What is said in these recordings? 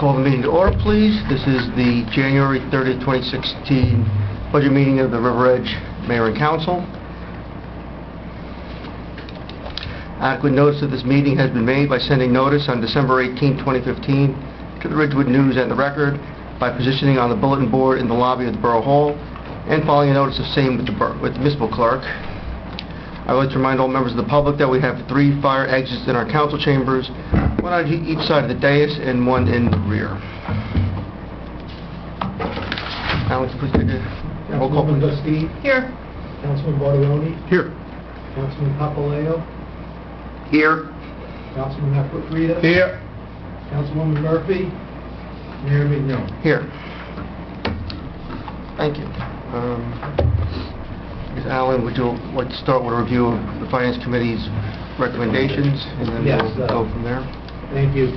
Call the meeting to order, please. This is the January 30th, 2016 budget meeting of the River Edge Mayor and Council. Adequate notice of this meeting has been made by sending notice on December 18, 2015 to the Ridgewood News and the Record, by positioning on the bulletin board in the lobby of the Borough Hall, and following a notice of same with the municipal clerk. I would like to remind all members of the public that we have 3 fire exits in our council chambers, one on each side of the dais and one in the rear. Alex, please take a roll call. Councilwoman Gustine. Here. Councilman Bartoloni. Here. Councilman Papaleo. Here. Councilman Acquafrida. Here. Councilwoman Murphy. Mayor Mignon. Here. Thank you. Ms. Allen, would you like to start with a review of the Finance Committee's recommendations, and then Yes, we'll go from there? Thank you.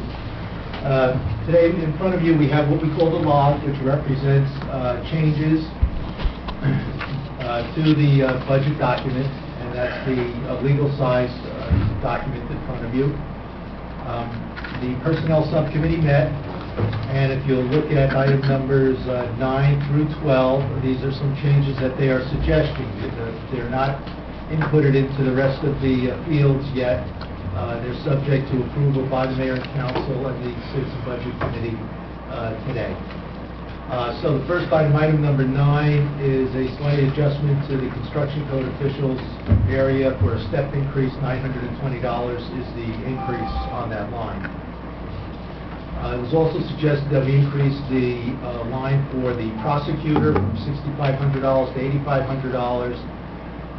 Today in front of you we have what we call the log, which represents changes to the budget document, and that's the legal-sized document in front of you. The Personnel Subcommittee met, and if you'll look at item numbers 9 through 12, these are some changes that they are suggesting. They're not inputted into the rest of the fields yet. They're subject to approval by the Mayor and Council and the Citizen Budget Committee today. So the first item, item number 9, is a slight adjustment to the construction code officials area for a step increase. $920 is the increase on that line. It was also suggested that we increase the line for the prosecutor from $6,500 to $8,500.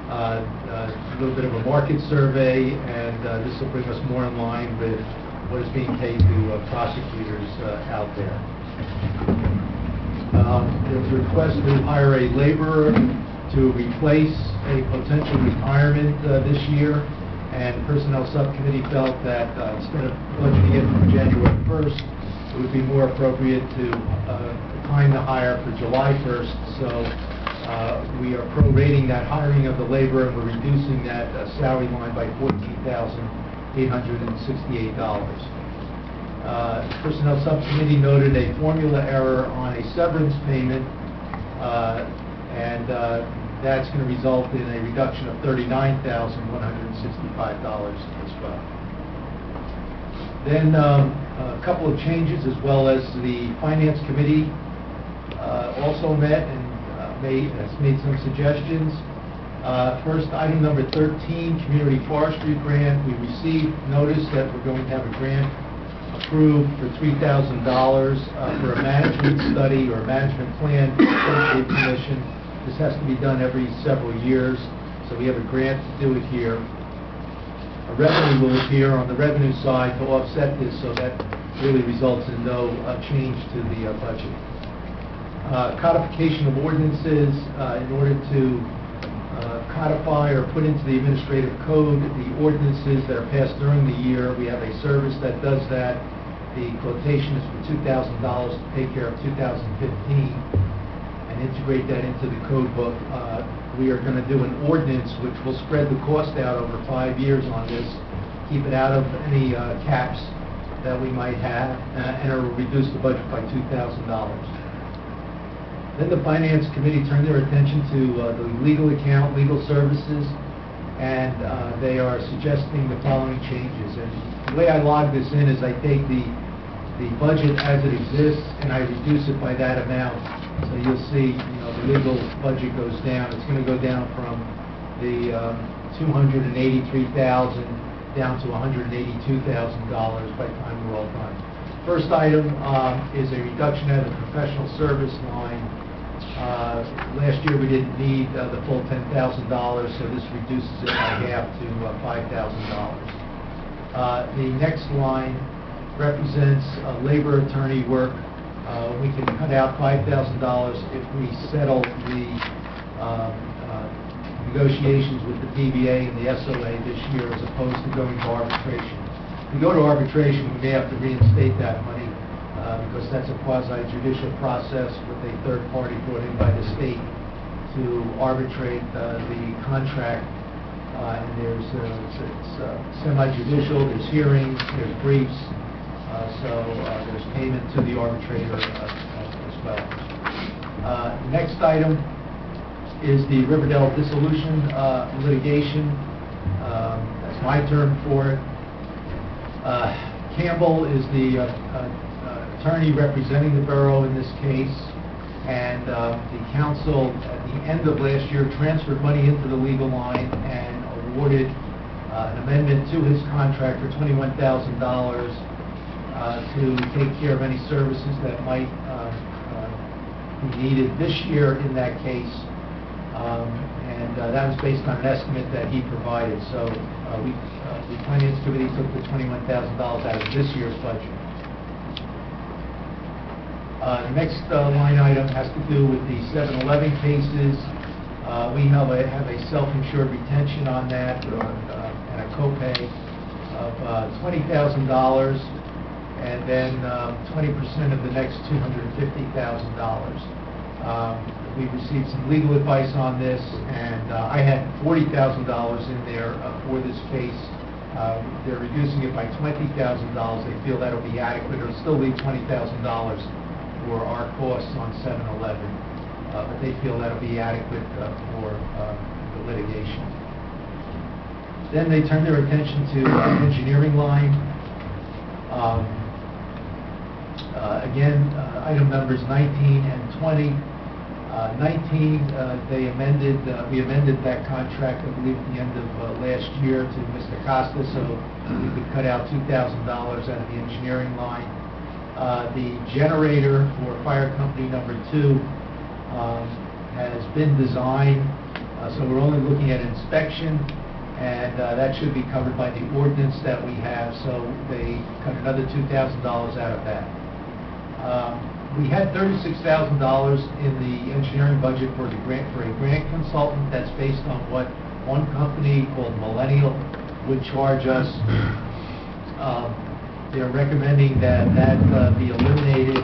A little bit of a market survey, and this will bring us more in line with what is being paid to prosecutors out there. There was a request to hire a laborer to replace a potential retirement this year, and the Personnel Subcommittee felt that instead of budgeting it for January 1st, it would be more appropriate to time the hire for July 1st. So we are prorating that hiring of the laborer, and we're reducing that salary line by $14,868. Personnel Subcommittee noted a formula error on a severance payment, and that's going to result in a reduction of $39,165 as well. Then a couple of changes, as well as the Finance Committee also met and has made some suggestions. First, item number 13, Community Forestry Grant. We received notice that we're going to have a grant approved for $3,000 for a management study or a management plan for the Forestry Commission. This has to be done every several years, so we have a grant to do it here. A revenue will appear on the revenue side to offset this, so that really results in no change to the budget. Codification of ordinances, in order to codify or put into the administrative code the ordinances that are passed during the year. We have a service that does that. The quotation is for $2,000 to take care of 2015 and integrate that into the code book. We are going to do an ordinance which will spread the cost out over 5 years on this, keep it out of any caps that we might have, and it will reduce the budget by $2,000. Then the Finance Committee turned their attention to the legal account, legal services, and they are suggesting the following changes. And the way I log this in is I take the budget as it exists and I reduce it by that amount. So you'll see, the legal budget goes down. It's going to go down from the $283,000 down to $182,000 by the time we're all done. First item is a reduction out of the professional service line. Last year we didn't need the full $10,000, so this reduces it by half to $5,000. The next line represents labor attorney work. We can cut out $5,000 if we settle the negotiations with the DBA and the SOA this year, as opposed to going to arbitration. If we go to arbitration, we may have to reinstate that money because that's a quasi-judicial process with a third party brought in by the state to arbitrate the contract. And it's semi-judicial, there's hearings, there's briefs, There's payment to the arbitrator as well. The next item is the Riverdale dissolution litigation. That's my term for it. Campbell is the attorney representing the borough in this case, and the council at the end of last year transferred money into the legal line and awarded an amendment to his contract for $21,000 to take care of any services that might be needed this year in that case. That was based on an estimate that he provided. So the Finance Committee took the $21,000 out of this year's budget. The next line item has to do with the 7-Eleven cases. We have a self-insured retention on that and a copay of $20,000, and then 20% of the next $250,000. We received some legal advice on this, and I had $40,000 in there for this case. They're reducing it by $20,000. They feel that'll be adequate. It'll still leave $20,000 for our costs on 7-Eleven, but they feel that'll be adequate for the litigation. Then they turn their attention to engineering line. Again, item numbers 19 and 20. 19, we amended that contract, I believe, at the end of last year to Mr. Costa, so we could cut out $2,000 out of the engineering line. The generator for fire company number 2 has been designed, so we're only looking at inspection, and that should be covered by the ordinance that we have, so they cut another $2,000 out of that. We had $36,000 in the engineering budget for a grant consultant. That's based on what one company called Millennial would charge us. They're recommending that be eliminated.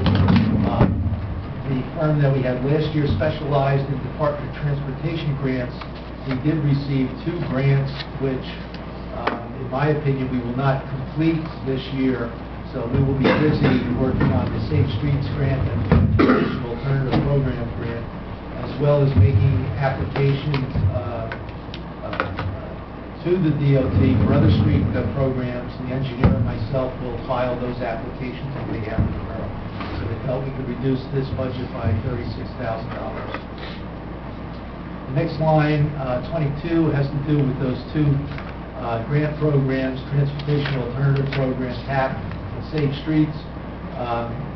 The firm that we had last year specialized in Department of Transportation grants. We did receive 2 grants, which, in my opinion, we will not complete this year. So we will be busy working on the Safe Streets grant and Transportation Alternative Program grant, as well as making applications to the DOT for other street programs. The engineer and myself will file those applications on behalf of the borough. So they felt we could reduce this budget by $36,000. The next line, 22, has to do with those 2 grant programs, Transportation Alternative Program, TAP, Safe Streets.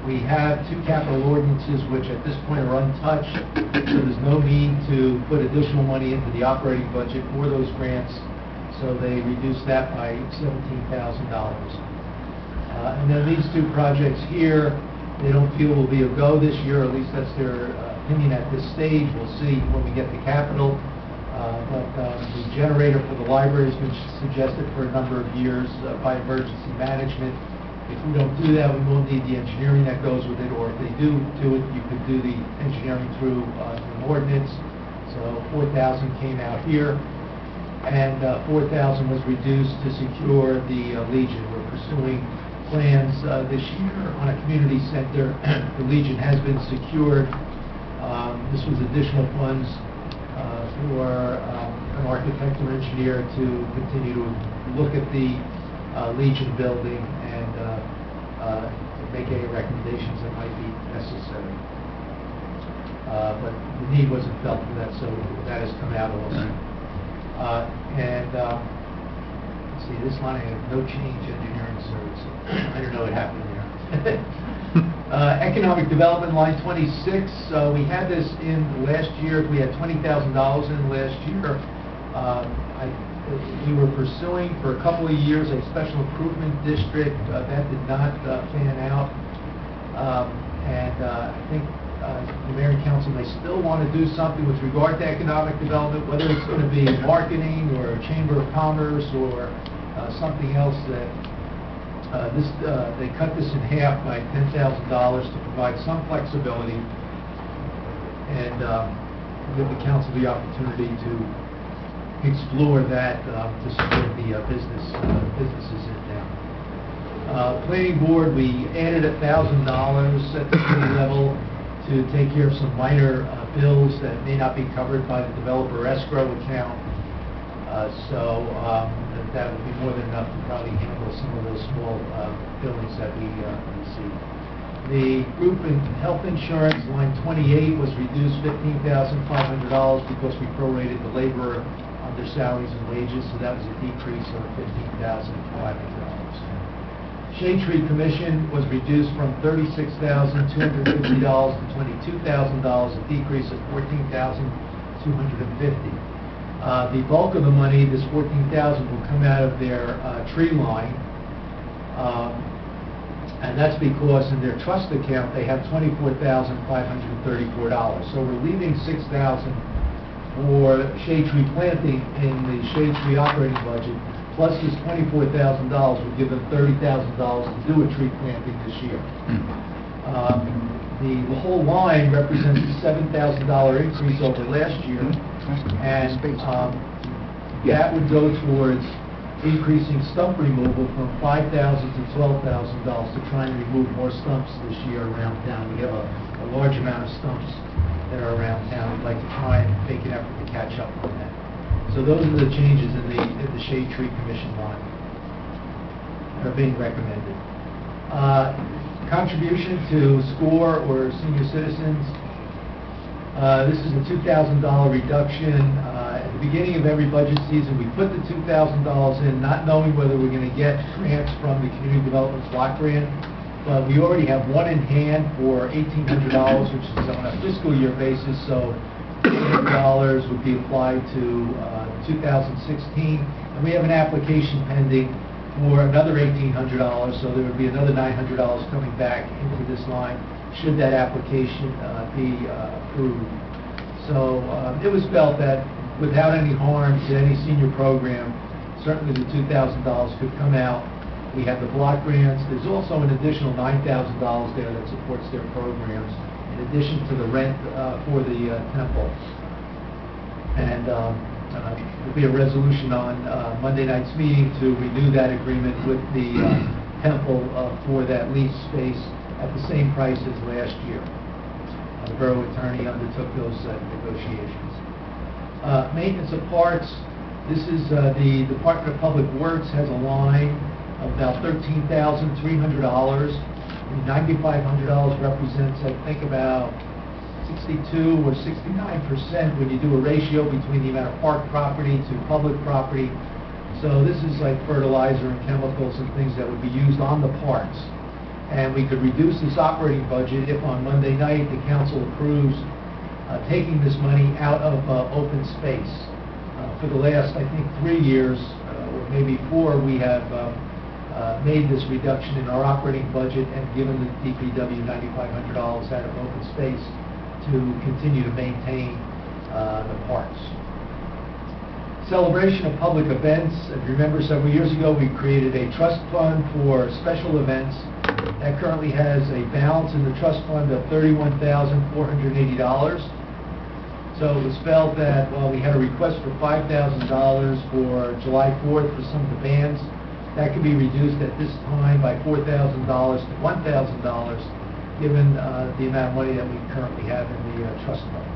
We have 2 capital ordinances which at this point are untouched, so there's no need to put additional money into the operating budget for those grants, so they reduced that by $17,000. And then these 2 projects here, they don't feel will be a go this year, at least that's their opinion at this stage. We'll see when we get the capital. But the generator for the library has been suggested for a number of years by emergency management. If we don't do that, we won't need the engineering that goes with it, or if they do it, you could do the engineering through an ordinance. So $4,000 came out here, and $4,000 was reduced to secure the Legion. We're pursuing plans this year on a community center. The Legion has been secured. This was additional funds for an architect or engineer to continue to look at the Legion building and make any recommendations that might be necessary. But the need wasn't felt for that, so that has come out also. Let's see, this line I have no change engineering services. I don't know what happened there. Economic development, line 26. We had this in last year. We had $20,000 in last year. We were pursuing for a couple of years a special improvement district. That did not pan out. I think the mayor and council may still want to do something with regard to economic development, whether it's going to be marketing or chamber of commerce or something else. That they cut this in half by $10,000 to provide some flexibility and give the council the opportunity to explore that to support the businesses in town. Planning board, we added $1,000 at the city level to take care of some minor bills that may not be covered by the developer escrow account. That would be more than enough to probably handle some of those small billings that we receive. The group and health insurance, line 28, was reduced $15,500 because we prorated the laborer under salaries and wages, so that was a decrease of $15,500. Shade Tree Commission was reduced from $36,250 to $22,000, a decrease of $14,250. The bulk of the money, this $14,000, will come out of their tree line, and that's because in their trust account they have $24,534. So we're leaving $6,000 for shade tree planting in the shade tree operating budget, plus this $24,000 will give them $30,000 to do a tree planting this year. The whole line represents a $7,000 increase over last year, and that would go towards increasing stump removal from $5,000 to $12,000 to try and remove more stumps this year around town. We have a large amount of stumps that are around town. We'd like to try and make an effort to catch up on that. So those are the changes in the Shade Tree Commission line that are being recommended. Contribution to SCORE or senior citizens. This is a $2,000 reduction. At the beginning of every budget season, we put the $2,000 in, not knowing whether we're going to get grants from the Community Development Block Grant. But we already have one in hand for $1,800, which is on a fiscal year basis, so $800 would be applied to 2016. And we have an application pending for another $1,800, so there would be another $900 coming back into this line should that application be approved. So it was felt that without any harm to any senior program, certainly the $2,000 could come out. We have the block grants. There's also an additional $9,000 there that supports their programs, in addition to the rent for the temple. And there'll be a resolution on Monday night's meeting to renew that agreement with the temple for that lease space at the same price as last year. The borough attorney undertook those negotiations. Maintenance of parks. This is the Department of Public Works has a line of about $13,300. $9,500 represents, I think, about 62 or 69% when you do a ratio between the amount of park property to public property. So this is like fertilizer and chemicals and things that would be used on the parks. And we could reduce this operating budget if on Monday night the council approves taking this money out of open space. For the last, I think, 3 years, or maybe 4, we have made this reduction in our operating budget and given the DPW $9,500 out of open space to continue to maintain the parks. Celebration of public events. If you remember, several years ago we created a trust fund for special events that currently has a balance in the trust fund of $31,480. So it was felt that while we had a request for $5,000 for July 4th for some of the bands, that could be reduced at this time by $4,000 to $1,000, given the amount of money that we currently have in the trust fund.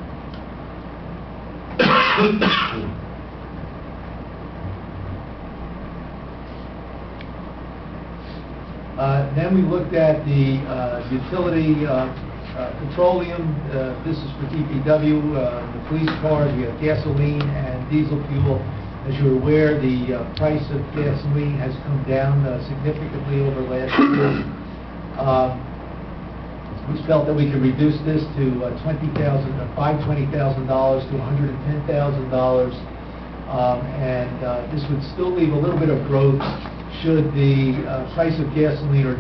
Then we looked at the utility petroleum. This is for DPW, the police cars. We have gasoline and diesel fuel. As you're aware, the price of gasoline has come down significantly over last year. We felt that we could reduce this to $520,000 to $110,000, and this would still leave a little bit of growth should the price of gasoline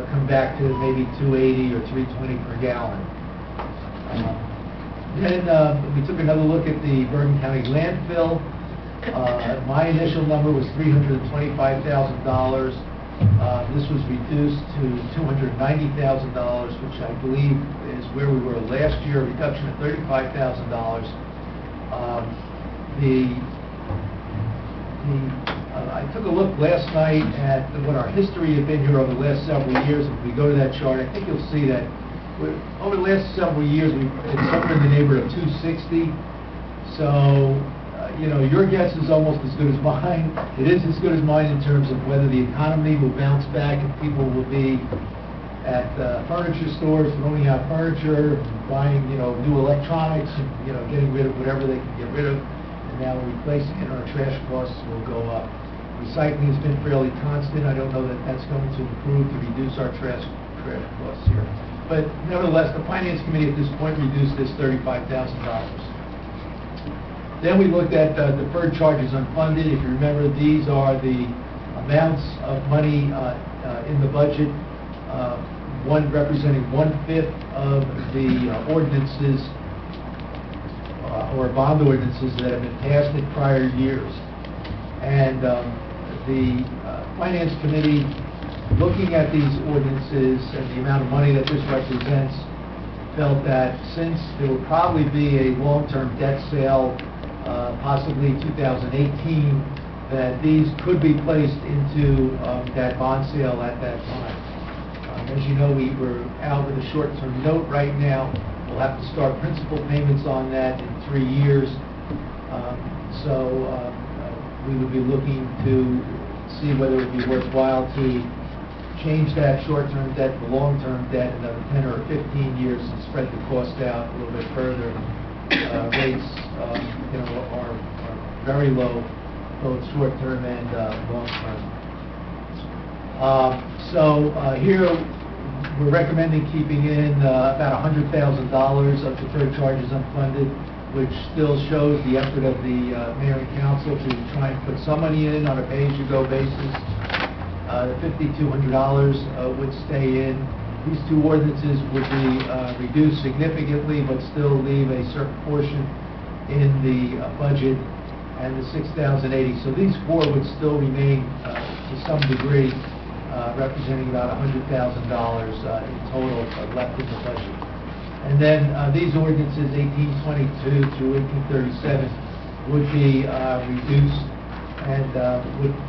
come back to maybe $2.80 or $3.20 per gallon. Then we took another look at the Bergen County landfill. My initial number was $325,000. This was reduced to $290,000, which I believe is where we were last year, a reduction of $35,000. The I took a look last night at what our history had been here over the last several years. If we go to that chart, I think you'll see that over the last several years, it's somewhere in the neighborhood of 260. So, your guess is almost as good as mine. It is as good as mine in terms of whether the economy will bounce back and people will be at furniture stores throwing out furniture, buying, new electronics, and, getting rid of whatever they can get rid of. And now replacing it, our trash costs will go up. Recycling has been fairly constant. I don't know that that's going to improve to reduce our trash costs here. But nevertheless, the Finance Committee at this point reduced this $35,000. Then we looked at deferred charges unfunded. If you remember, these are the amounts of money in the budget, one representing 1/5 of the ordinances or bond ordinances that have been passed in prior years. And the Finance Committee, looking at these ordinances and the amount of money that this represents, felt that since there will probably be a long-term debt sale, possibly 2018, that these could be placed into that bond sale at that time. As you know, we're out with a short-term note right now. We'll have to start principal payments on that in 3 years. We would be looking to see whether it would be worthwhile to change that short-term debt to long-term debt another 10 or 15 years and spread the cost out a little bit further. Rates, are very low, both short-term and long-term. Here we're recommending keeping in about $100,000 of deferred charges unfunded, which still shows the effort of the mayor and council to try and put some money in on a pay-as-you-go basis. The $5,200 would stay in. These two ordinances would be reduced significantly, but still leave a certain portion in the budget, and the $6,080. So these four would still remain to some degree, representing about $100,000 in total left in the budget. And then these ordinances, 1822 through 1837, would be reduced and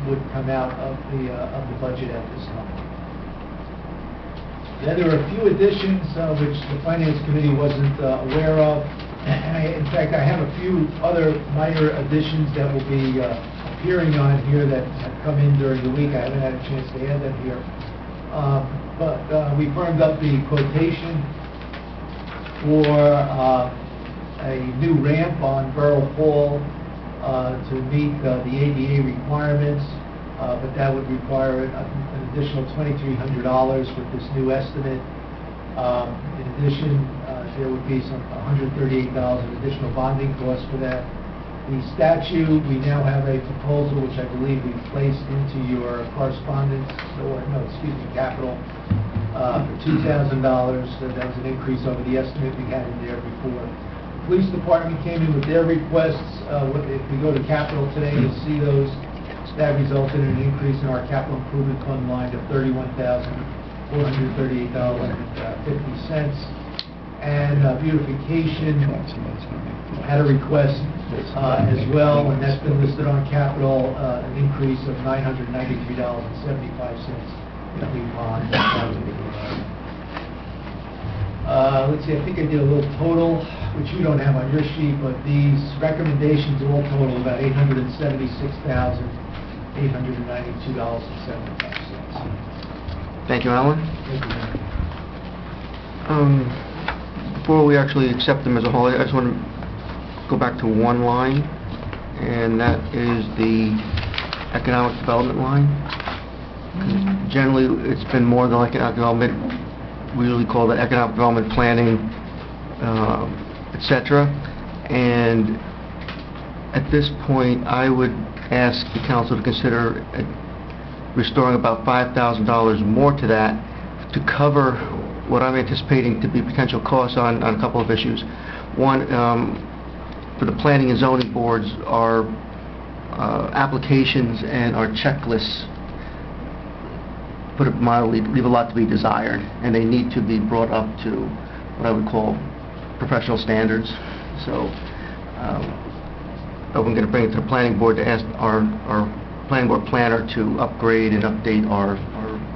would come out of the budget at this time. Then there are a few additions which the Finance Committee wasn't aware of. And in fact, I have a few other minor additions that will be appearing on here that have come in during the week. I haven't had a chance to add them here. But we firmed up the quotation for a new ramp on Borough Hall to meet the ADA requirements. But that would require an additional $2,300 with this new estimate. In addition, there would be some $138 additional bonding costs for that. The statue, we now have a proposal which I believe we placed into your correspondence, capital, for $2,000. So that was an increase over the estimate we had in there before. The police department came in with their requests. If we go to capital today, you'll see those. That resulted in an increase in our capital improvement fund line of $31,438.50. And beautification had a request as well, and that's been listed on capital, an increase of $993.75. Let's see, I think I did a little total, which you don't have on your sheet, but these recommendations all total about $876,892.75. Thank you, Alan. Thank you, Mayor. Before we actually accept them as a whole, I just want to go back to one line, and that is the economic development line. Generally, it's been more than like economic development. We usually call that economic development planning, etc. And at this point, I would ask the council to consider restoring about $5,000 more to that to cover what I'm anticipating to be potential costs on a couple of issues. One, for the planning and zoning boards, our applications and our checklists, put it mildly, leave a lot to be desired, and they need to be brought up to what I would call professional standards. So I'm going to bring it to the planning board to ask our planning board planner to upgrade and update our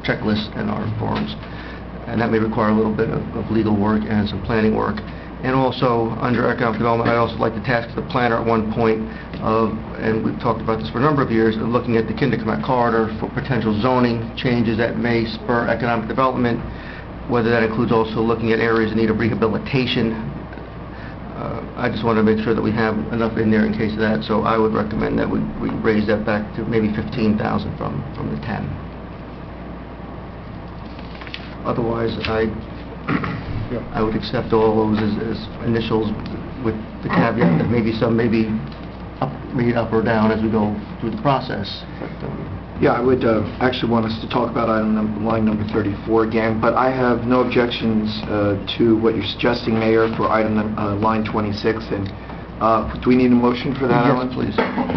checklist and our forms. And that may require a little bit of legal work and some planning work. And also, under economic development, I'd also like to task the planner at one point of, and we've talked about this for a number of years, of looking at the Kindercommit corridor for potential zoning changes that may spur economic development, whether that includes also looking at areas in need of rehabilitation. I just want to make sure that we have enough in there in case of that, so I would recommend that we raise that back to maybe 15,000 from the 10. Otherwise, I would accept all those as initials with the caveat that maybe some may be made up or down as we go through the process. But, yeah, I would actually want us to talk about line number 34 again, but I have no objections to what you're suggesting, Mayor, for line 26. And do we need a motion for that, Alan? yes, please.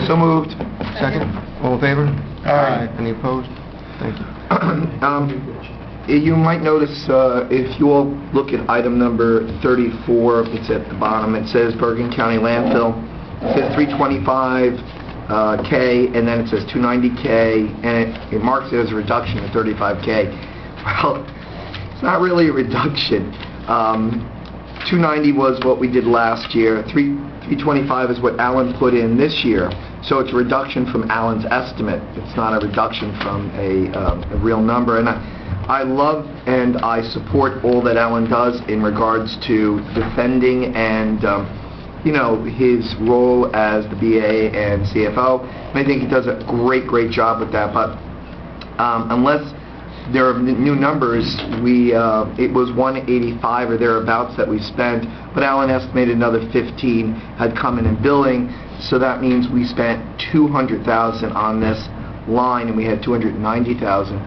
So moved. Second. All in favor? Aye. Any opposed? Thank you. You might notice, if you all look at item number 34, it's at the bottom, it says Bergen County Landfill. It says 325K, and then it says 290K, and it marks it as a reduction of 35K. Well, it's not really a reduction. 290 was what we did last year. 325 is what Alan put in this year. So it's a reduction from Alan's estimate. It's not a reduction from a real number. And I love and I support all that Alan does in regards to defending and his role as the BA and CFO. And I think he does a great job with that. But unless there are new numbers, it was 185 or thereabouts that we spent, but Alan estimated another 15 had come in billing, so that means we spent 200,000 on this line, and we had 290,000.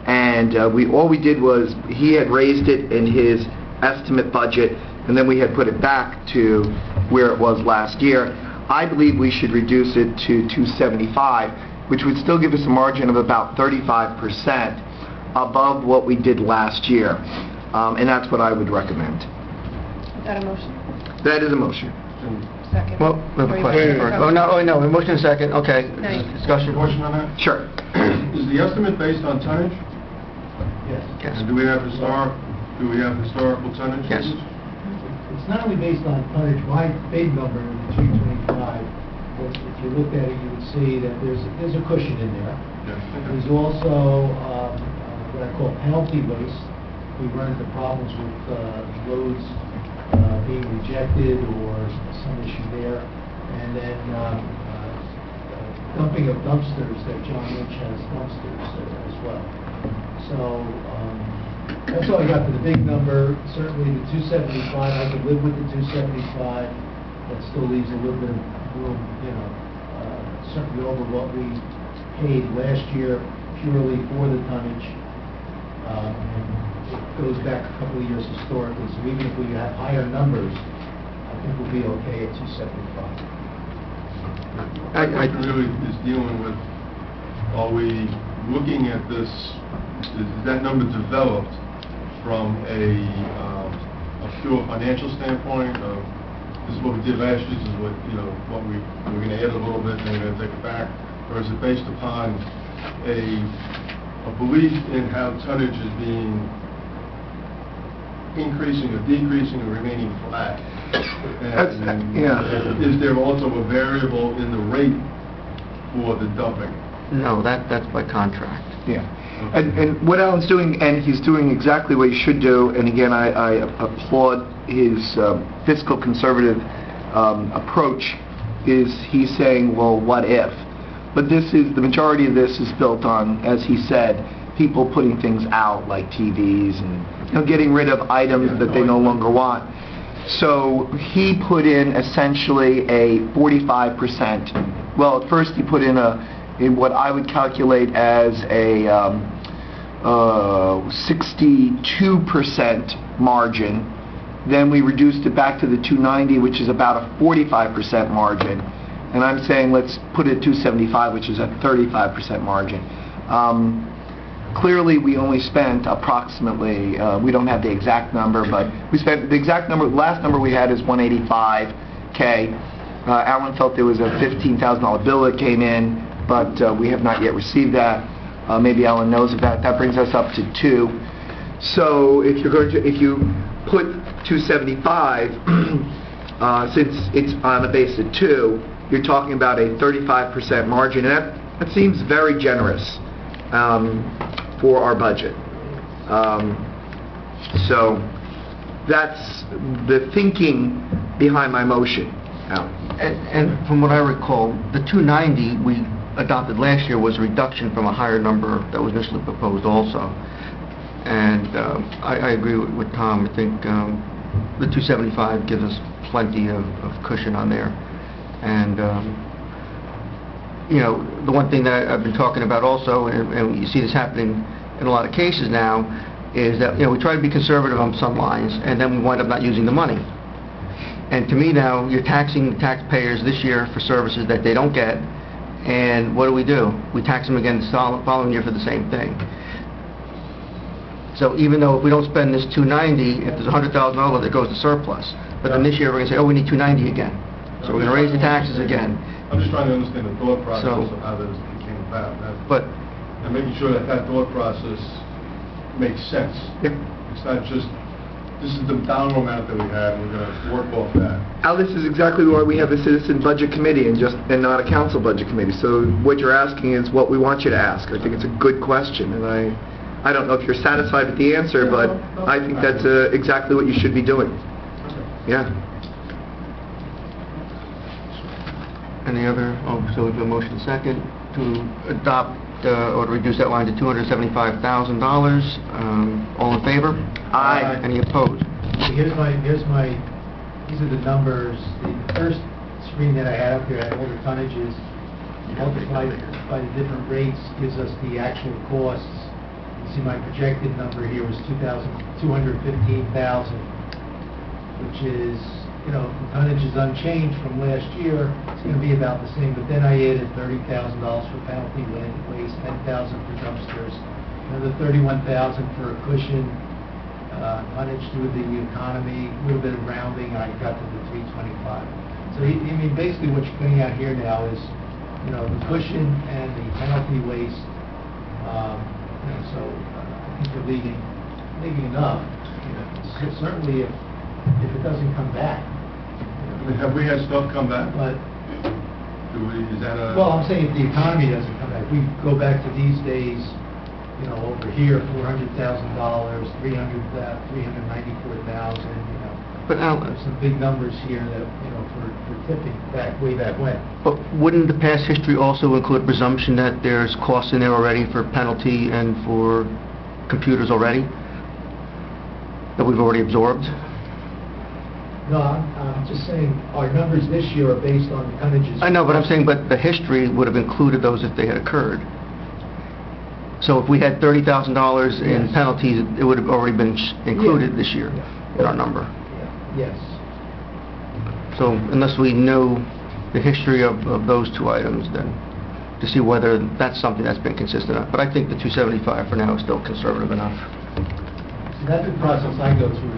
And all we did was he had raised it in his estimate budget, and then we had put it back to where it was last year. I believe we should reduce it to 275, which would still give us a margin of about 35% above what we did last year. And that's what I would recommend. Is that a motion? That is a motion. Second. Well, we have a question first. Oh, no, a motion and second. Okay. Nice. Discussion. Question on that? Sure. Is the estimate based on tonnage? Yes. Yes. And do we have historical tonnage? Yes. It's not only based on tonnage. My big number, the 325, if you looked at it, you would see that there's a cushion in there. Yeah. There's also what I call penalty waste. We run into problems with loads being rejected or some issue there. And then dumping of dumpsters, that John Lynch has dumpsters as well. So that's all I got for the big number. Certainly the 275, I could live with the 275. That still leaves a little bit of room, certainly over what we paid last year purely for the tonnage. And it goes back a couple of years historically, so even if we have higher numbers, I think we'll be okay at 275. My question really is dealing with, are we looking at this, is that number developed from a pure financial standpoint of, this is what we did last year, this is what, we're going to add a little bit and we're going to take it back, or is it based upon a belief in how tonnage is being increasing or decreasing or remaining flat? And is there also a variable in the rate for the dumping? No, that's by contract. Yeah. And what Alan's doing, and he's doing exactly what he should do, and again, I applaud his fiscal conservative approach, is he's saying, well, what if? But the majority of this is built on, as he said, people putting things out like TVs and getting rid of items that they no longer want. So he put in essentially a 45%. Well, at first he put in what I would calculate as a 62% margin. Then we reduced it back to the 290, which is about a 45% margin. And I'm saying let's put it at 275, which is a 35% margin. Clearly, we only spent approximately, we don't have the exact number, but we spent the exact number, last number we had is 185K. Alan felt there was a $15,000 bill that came in. but we have not yet received that. Maybe Alan knows of that. That brings us up to 2. So if you put 275, since it's on a base of 2, you're talking about a 35% margin, and that seems very generous for our budget. So that's the thinking behind my motion. Alan. And from what I recall, the 290 we adopted last year was a reduction from a higher number that was initially proposed also. And I agree with Tom. I think the 275 gives us plenty of cushion on there. And you know, the one thing that I've been talking about also, and you see this happening in a lot of cases now, is that, you know, we try to be conservative on some lines, and then we wind up not using the money. And to me now, you're taxing the taxpayers this year for services that they don't get, and what do? We tax them again the following year for the same thing. So even though if we don't spend this 290, if there's $100,000 that goes to surplus, but then this year we're going to say, oh, we need 290 again. So we're going to raise the taxes again. I'm just trying to understand the thought process So- of how this came about. But And making sure that thought process makes sense. Yep. It's not just, this is the dollar amount that we have, and we're going to work off that. Al, this is exactly why we have a citizen budget committee and not a council budget committee. So what you're asking is what we want you to ask. I think it's a good question, and I don't know if you're satisfied with the answer, but I think that's exactly what you should be doing. Yeah. any other, so we have a motion second to adopt or to reduce that line to $275,000. All in favor? Aye. Any opposed? These are the numbers. The first screen that I had up here had all the tonnages multiplied by the different rates gives us the actual costs. You see my projected number here was $215,000, which is, you know, if the tonnage is unchanged from last year, it's going to be about the same. But then I added $30,000 for penalty waste, $10,000 for dumpsters, another $31,000 for a cushion, tonnage through the economy, a little bit of rounding, and I got to the 325. So I mean, basically what you're putting out here now is, you know, the cushion and the penalty waste. You know, so I think we're leaving enough. You know, certainly if it doesn't come back. Have we had stuff come back? But Is that a... well, I'm saying if the economy doesn't come back, we go back to these days. You know, over here, $400,000, $394,000. You know, But Al, there's some big numbers here that, you know, for tipping way back when. but wouldn't the past history also include presumption that there's costs in there already for penalty and for computers already that we've already absorbed? No, I'm just saying our numbers this year are based on the tonnages. I know, but I'm saying, but the history would have included those if they had occurred. So if we had $30,000 in Yes. penalties, it would have already been included Yeah. this year Yeah. in our number. Yeah. Yes. So unless we know the history of those two items, then to see whether that's something that's been consistent. But I think the 275 for now is still conservative enough. So that's the process I go through.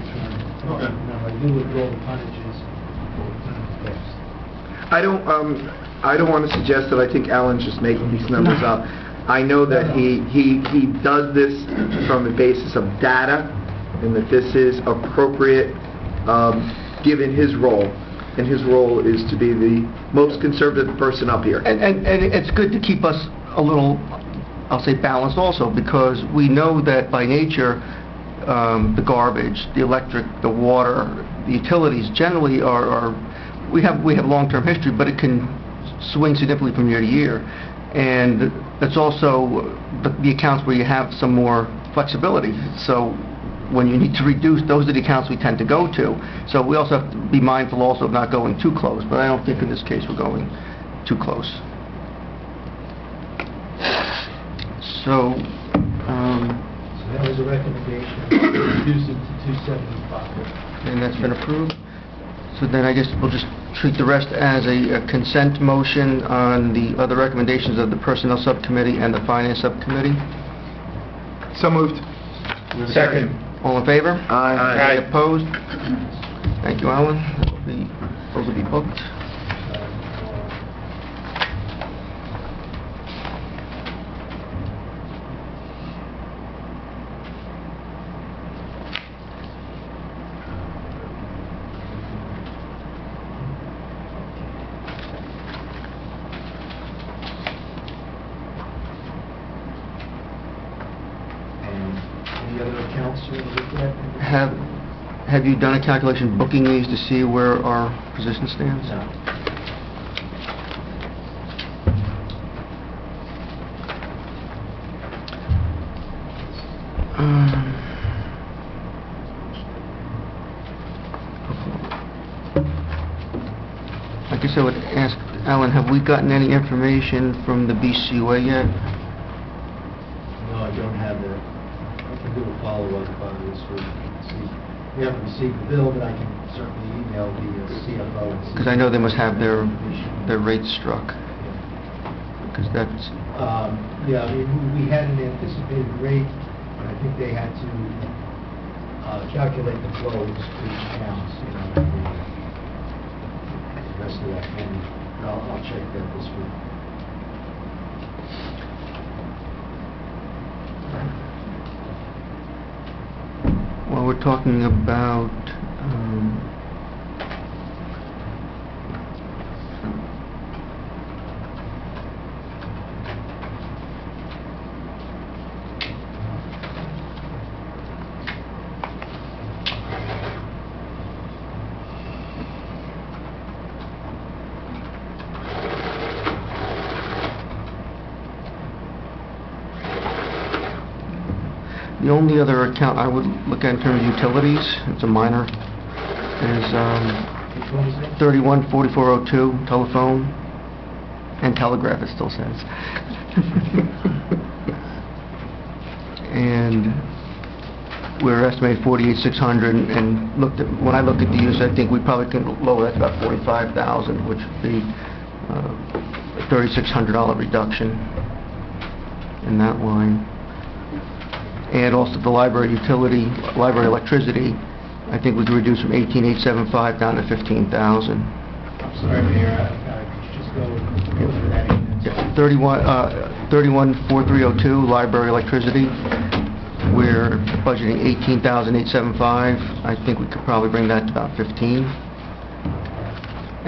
Okay. You know, I do withdraw the tonnages before the tonnages fixed. I don't want to suggest that I think Alan's just making these numbers up. I know that he does this from the basis of data, and that this is appropriate given his role, and his role is to be the most conservative person up here. And it's good to keep us a little, I'll say, balanced also, because we know that by nature, the garbage, the electric, the water, the utilities generally are we have long-term history, but it can swing significantly from year to year. And it's also the accounts where you have some more flexibility. So when you need to reduce, those are the accounts we tend to go to. So we also have to be mindful also of not going too close, but I don't think in this case we're going too close. So So, that was a recommendation, reduce it to 275. and that's been approved. So then I guess we'll just treat the rest as a consent motion on the other recommendations of the Personnel Subcommittee and the Finance Subcommittee. So moved. Second. All in favor? Aye. Any opposed? Thank you, Alan. Those will be booked. accounts you want to look at? Have you done a calculation booking these to see where our position stands? No. I guess I would ask Alan, have we gotten any information from the BCUA yet? No, I don't have that. I can do a follow-up this week. See, we haven't received the bill, but I can certainly email the CFO. and see- Because I know they must have their rates struck. Because that's, Yeah, I mean, we had an anticipated rate, and I think they had to calculate the flows to each accounts, you know, and the rest of that money. I'll check that this week. well, we're talking about, the only other account I would look at in terms of utilities, it's a minor, is Which one is it? 314402, telephone, and telegraph, it still says. And we're estimating 48,600, and when I looked at the use, I think we probably can lower that to about 45,000, which would be a $3,600 reduction in that line. And also the library utility, library electricity, I think we could reduce from 18,875 down to 15,000. I'm sorry, Mayor, could you just go through that again? Yeah, 314302, library electricity. We're budgeting 18,875. I think we could probably bring that to about 15.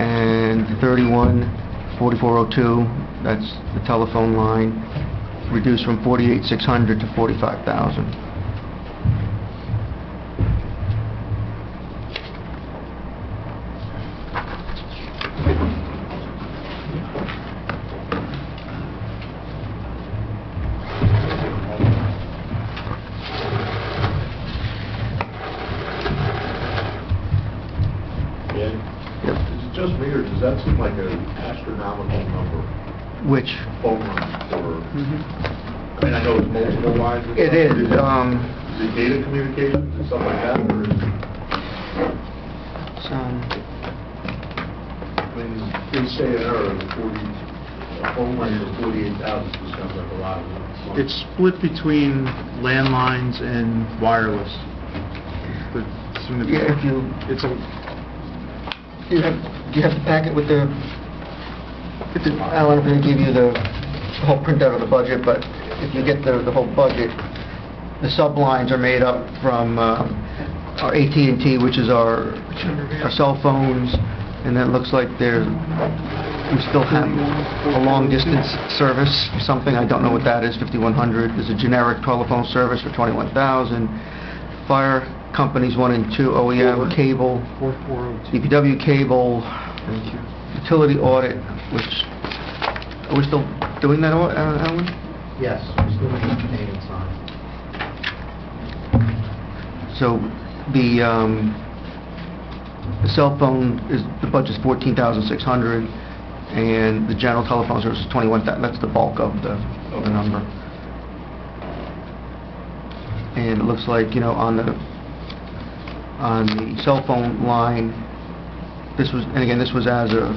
And 314402, that's the telephone line, reduced from 48,600 to 45,000. Is it just me, or does that seem like an astronomical number? Which? Phone lines for, I mean, I know it's multiple lines. and It stuff. is, Is it data communications and stuff like that, or is it, I mean, they say an error of 40, a phone line for 48,000, just sounds like a lot of money. It's split between landlines and wireless. But soon to be- Yeah, if you, It's a, do you have the packet with the, Alan, I'm going to give you the whole printout of the budget, but if you get the whole budget, the sublines are made up from our AT&T, which is our cell phones, and then it looks like we still have a long-distance service, something, I don't know what that is, 5100. There's a generic telephone service for 21,000. Fire companies 1 and 2, OEM, cable, 4402. DPW cable, Thank you. utility audit, which, are we still doing that, Alan? Yes, we're still in the payments on it. So the cell phone the budget's 14,600, and the general telephone service is 21,000. That's the bulk of the number. And it looks like, you know, on the cell phone line, this was as of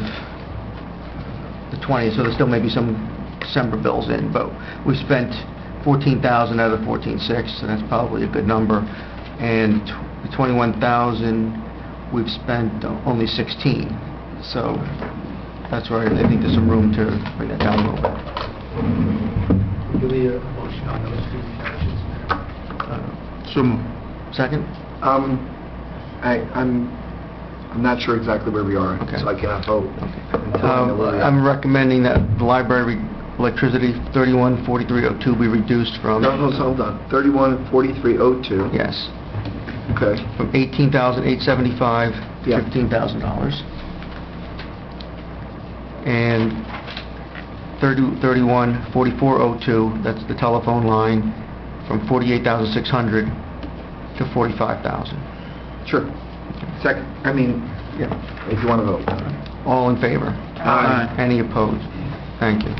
the 20th, so there still may be some December bills in, but we spent 14,000 out of the 14,600, so that's probably a good number. And the 21,000, we've spent only 16, so that's where I think there's some room to bring that down a little bit. Do we need a motion on those two reductions? So moved. Second? I'm not sure exactly where we are, Okay. so I cannot vote. Okay. until I know where we are. I'm recommending that the library electricity, 314302 be reduced from... No, hold on. 314302. Yes, Okay. from $18,875 to Yeah. $15,000. And 314402, that's the telephone line, from $48,600 to $45,000. Sure. Second, yeah, if you want to vote. All in favor? Aye. Any opposed? Thank you.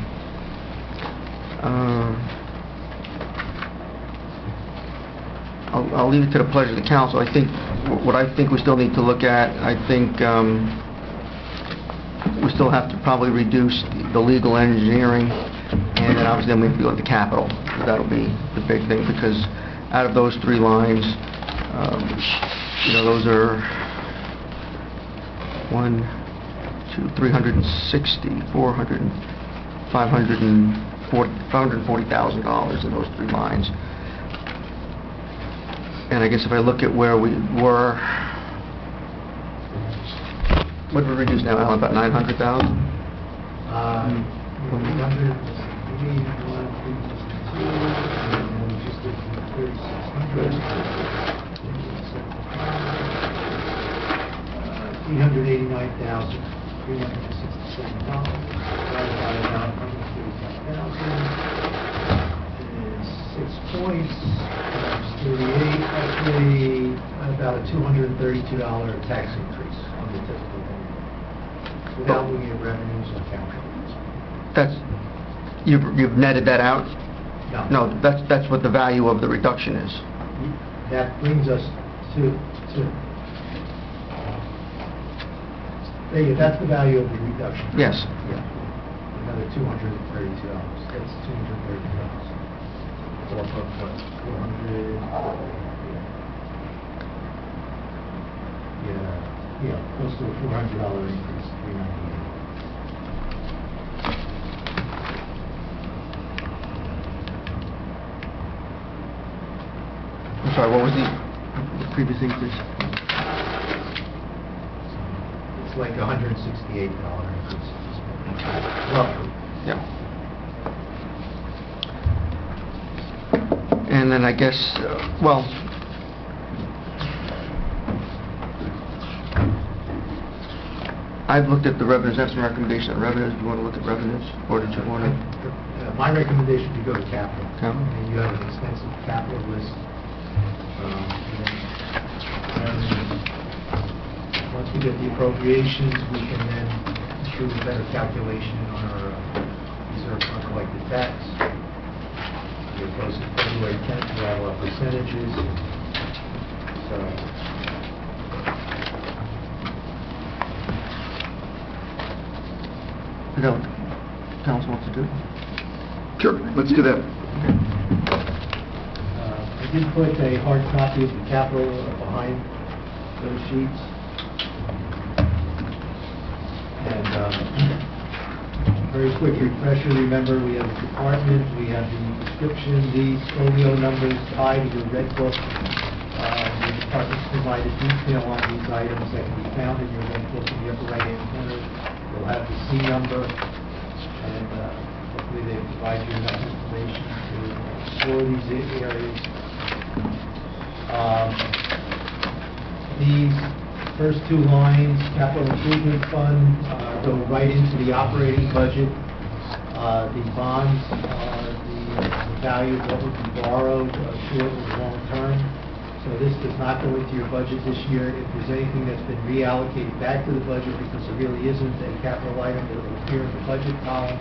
I'll leave it to the pleasure of the council. I think, what I think we still need to look at, I think we still have to probably reduce the legal engineering, and then obviously then we have to go to capital. That'll be the big thing, because out of those three lines, those are 360, 400, $540,000 in those three lines. And I guess if I look at where we were, what did we reduce now, Alan, about 900,000? 389,367 dollars, divided by about 135,000, is 6 points, times 38, roughly about a $232 tax increase on the typical home, without looking at revenues or calculations. That's, you've netted that out? No. No, that's what the value of the reduction is. That brings us to that's the value of the reduction. Yes. Yeah. Another $232. That's $232. Off of what? 400. Yeah, close to a $400 increase. 398. I'm sorry, what was the previous increase? It's like $168 increase. Roughly. Yeah. And then I guess, I've looked at the revenues. That's my recommendation on revenues. Do you want to look at revenues, or did you want to? My recommendation would go to capital. Capital. And you have an extensive capital list. Once we get the appropriations, we can then do a better calculation on our reserve for uncollected tax. We're close to February 10th, we have our percentages. So, Is that what the council wants to do? Sure, let's do that. I did put a hard copy of the capital behind those sheets. And very quick refresher, remember we have the department, we have the description, these folio numbers tied to the red book. The department's provided detail on these items that can be found in your red book in the upper right-hand corner. You'll have the C number, and hopefully they provide you enough information to explore these areas. These first two lines, capital improvement fund, go right into the operating budget. The bonds are the value of what would be borrowed, short and long term. So this does not go into your budget this year. If there's anything that's been reallocated back to the budget because there really isn't a capital item that will appear in the budget column,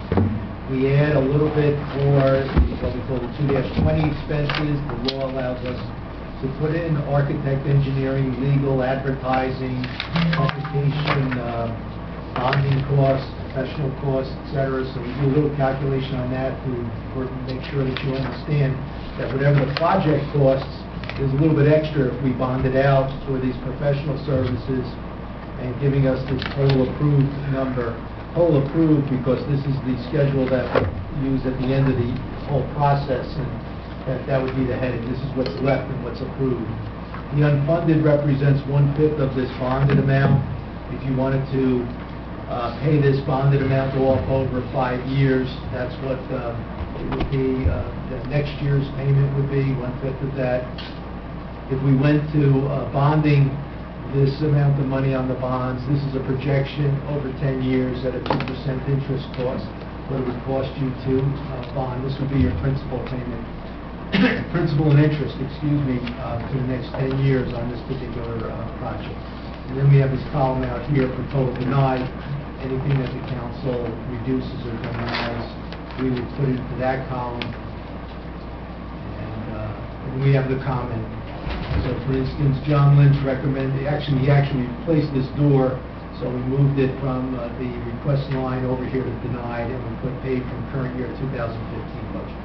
we add a little bit for what we call the 2-20 expenses. The law allows us to put in architect, engineering, legal, advertising, publication, bonding costs, professional costs, etc. So we do a little calculation on that to make sure that you understand that whatever the project costs, there's a little bit extra if we bond it out for these professional services and giving us this total approved number. Total approved because this is the schedule that we use at the end of the whole process, and that would be the heading. This is what's left and what's approved. The unfunded represents 1/5 of this bonded amount. If you wanted to pay this bonded amount off over 5 years. That's what it would be. The next year's payment would be 1/5 of that. If we went to bonding this amount of money on the bonds, this is a projection over 10 years at a 2% interest cost. What it would cost you to bond, this would be your principal payment, principal and interest, excuse me, for the next 10 years on this particular project. And then we have this column out here for total denied. Anything that the council reduces or denies, we would put into that column. And we have the comment. So for instance, John Lynch recommended, he actually replaced this door, so we moved it from the request line over here to denied, and we put paid from current year 2015 budget.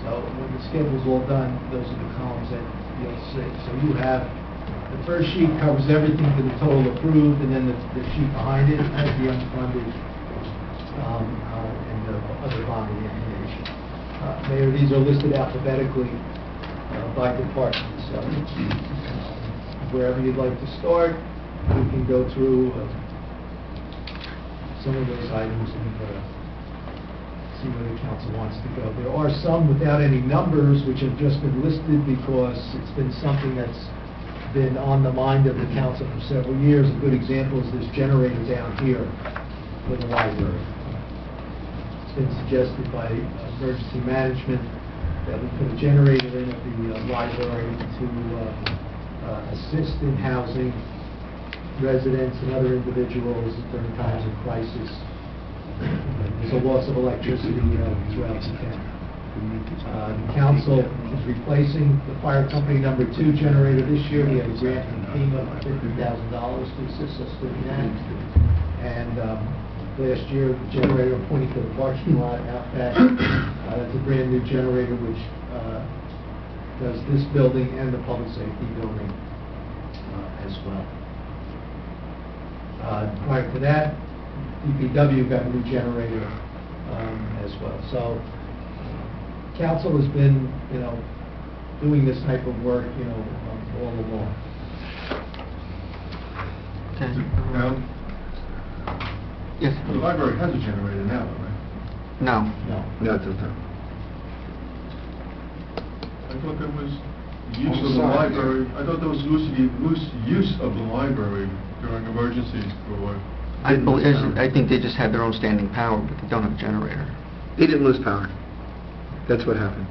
So when the schedule's all done, those are the columns that you'll see. So you have, the first sheet covers everything to the total approved, and then the sheet behind it has the unfunded and the other bonding information. Mayor, these are listed alphabetically by department. So wherever you'd like to start, we can go through some of those items and see where the council wants to go. There are some without any numbers which have just been listed because it's been something that's been on the mind of the council for several years. A good example is this generator down here for the library. It's been suggested by emergency management that we put a generator in at the library to assist in housing residents and other individuals during times of crisis. There's a loss of electricity throughout the town. The council is replacing the fire company number 2 generator this year. We have a grant from FEMA of $50,000 to assist us doing that. And last year, the generator pointing to the parking lot out back, that's a brand new generator which does this building and the public safety building as well. Prior to that, DPW got a new generator as well. So council has been, doing this type of work, all along. Okay. Now, Yes. the library has a generator now, right? No. No, it doesn't. I thought there was use of the library, I thought there was loose use of the library during emergencies for... I think they just had their own standing power, but they don't have a generator. They didn't lose power. That's what happened.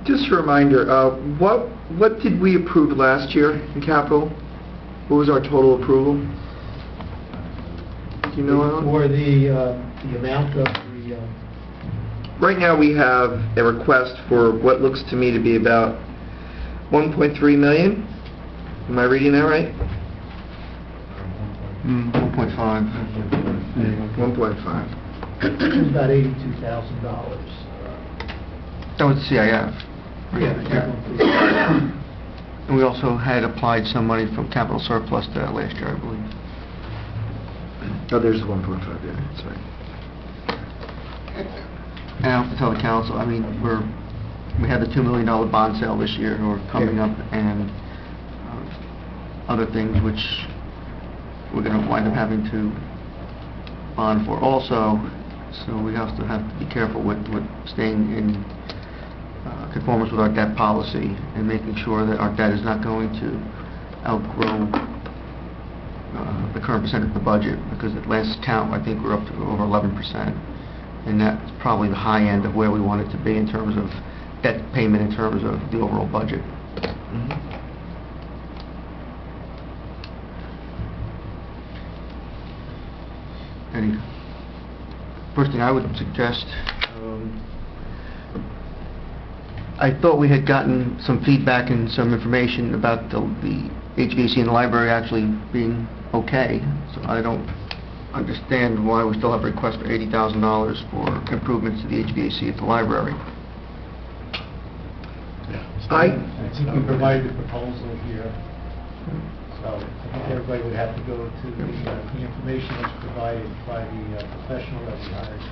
Just a reminder, what did we approve last year in capital? What was our total approval? Do you know, Alan? For the amount of the... Right now, we have a request for what looks to me to be about 1.3 million. Am I reading that right? 1.5. 1.5. It's about $82,000. That was CIF. Yeah. And we also had applied some money from capital surplus to that last year, I believe. Oh, there's 1.5 there, that's right. And I have to tell the council, we had the $2 million bond sale this year, or coming up, and other things which we're going to wind up having to bond for also. So we also have to be careful with staying in conformance with our debt policy and making sure that our debt is not going to outgrow the current percentage of the budget, because at last count I think we're up to over 11%, and that's probably the high end of where we want it to be in terms of debt payment, in terms of the overall budget. First thing I would suggest, I thought we had gotten some feedback and some information about the HVAC in the library actually being okay, so I don't understand why we still have a request for $80,000 for improvements to the HVAC at the library. I think we provided the proposal here, so I think everybody would have to go to the information that's provided by the professional that we hired.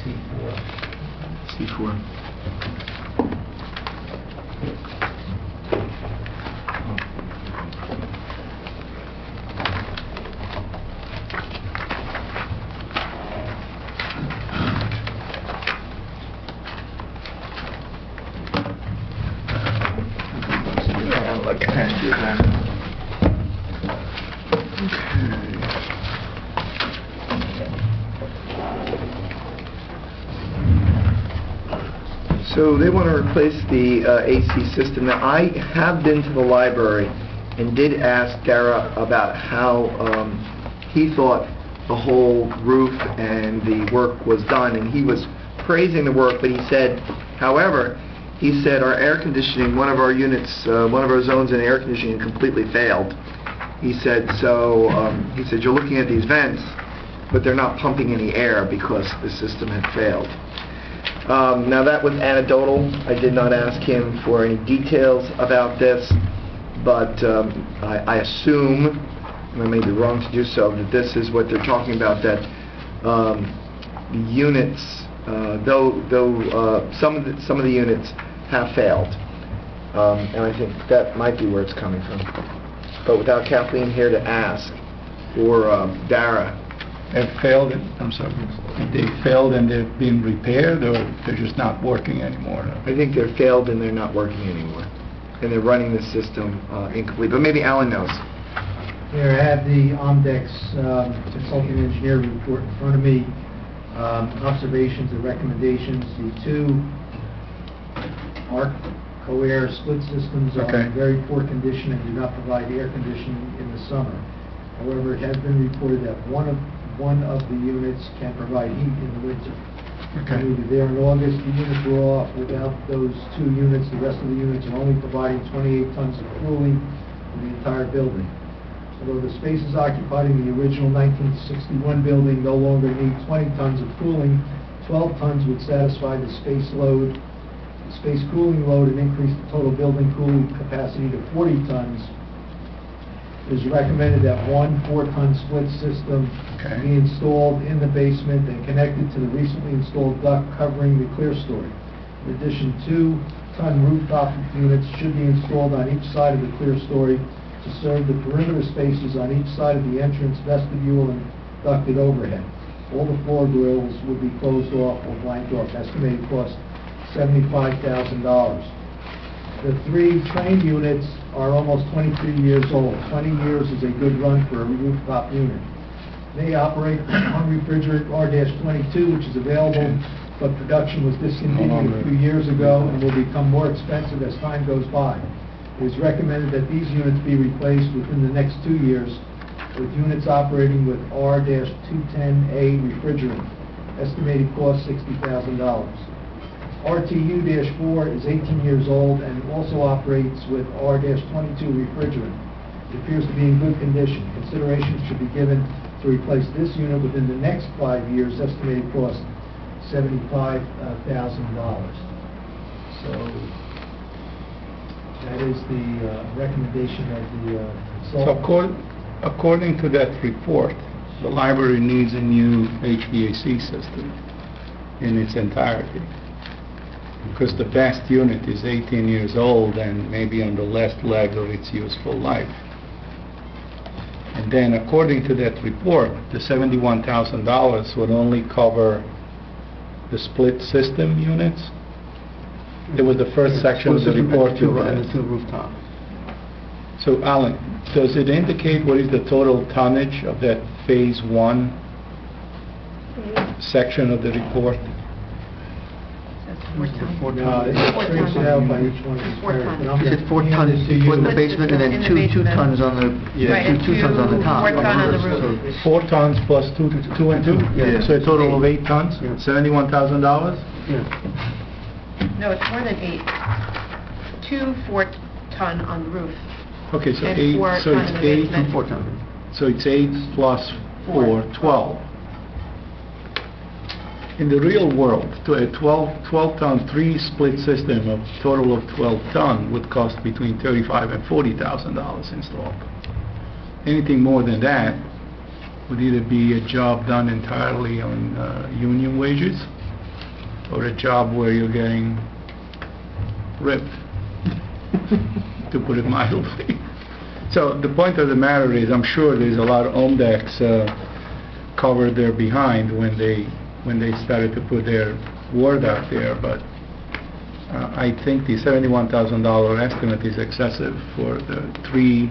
C4. C4. So they want to replace the AC system. Now, I have been to the library and did ask Dara about how he thought the whole roof and the work was done, and he was praising the work, but he said, however, he said our air conditioning, one of our units, one of our zones in air conditioning completely failed. He said, so, he said, you're looking at these vents, but they're not pumping any air because the system had failed. Now that was anecdotal. I did not ask him for any details about this, but I assume, and I may be wrong to do so, that this is what they're talking about, that the units, though some of the units have failed, and I think that might be where it's coming from. But without Kathleen here to ask, or Dara, Have failed, I'm sorry, they failed and they've been repaired, or they're just not working anymore? I think they're failed and they're not working anymore, and they're running the system incomplete. But maybe Alan knows. Here, I have the Omdex consulting engineer report in front of me. Observations and recommendations. The two Arco-Air split systems are in very poor condition and do not provide air conditioning in the summer. However, it has been reported that one of the units can provide heat in the winter. We were there in August. The units were off. Without those two units, the rest of the units are only providing 28 tons of cooling in the entire building. Although the spaces occupied in the original 1961 building no longer need 20 tons of cooling, 12 tons would satisfy the space cooling load and increase the total building cooling capacity to 40 tons. It is recommended that one 4-ton split system be installed in the basement and connected to the recently installed duct covering the clear story. In addition, 2-ton rooftop units should be installed on each side of the clear story to serve the perimeter spaces on each side of the entrance, vestibule, and ducted overhead. All the floor grills would be closed off or blanked off. Estimated cost $75,000. The 3 train units are almost 23 years old. 20 years is a good run for a rooftop unit. They operate on refrigerant R-22, which is available, but production was discontinued a few years ago and will become more expensive as time goes by. It is recommended that these units be replaced within the next 2 years with units operating with R-210A refrigerant. Estimated cost $60,000. RTU-4 is 18 years old and also operates with R-22 refrigerant. It appears to be in good condition. Consideration should be given to replace this unit within the next 5 years. Estimated cost $75,000. So that is the recommendation of the consultant. So according to that report, the library needs a new HVAC system in its entirety, because the best unit is 18 years old and maybe on the last leg of its useful life. And then according to that report, the $71,000 would only cover the split system units. It was the first section of the report you read. The 2 rooftop. So Alan, does it indicate what is the total tonnage of that phase 1 section of the report? No, it breaks it out by each one. He said 4 tons in the basement and then 2 tons on the, two tons on the top. 4 ton on the roof. 4 tons plus 2 and 2? Yeah. So a total of 8 tons? Yeah. $71,000? No, it's more than 8. 2 4-ton on the roof. Okay, so And 8, 4 so ton it's in the 8, basement. 4 tons. so it's 8 plus 4, 12. In the real world, to a 12-ton 3-split system of total of 12 ton would cost between $35,000 and $40,000 installed. Anything more than that would either be a job done entirely on union wages, or a job where you're getting ripped, to put it mildly. So the point of the matter is, I'm sure there's a lot of Omdex covered their behind when they started to put their word out there, but I think the $71,000 estimate is excessive for the 3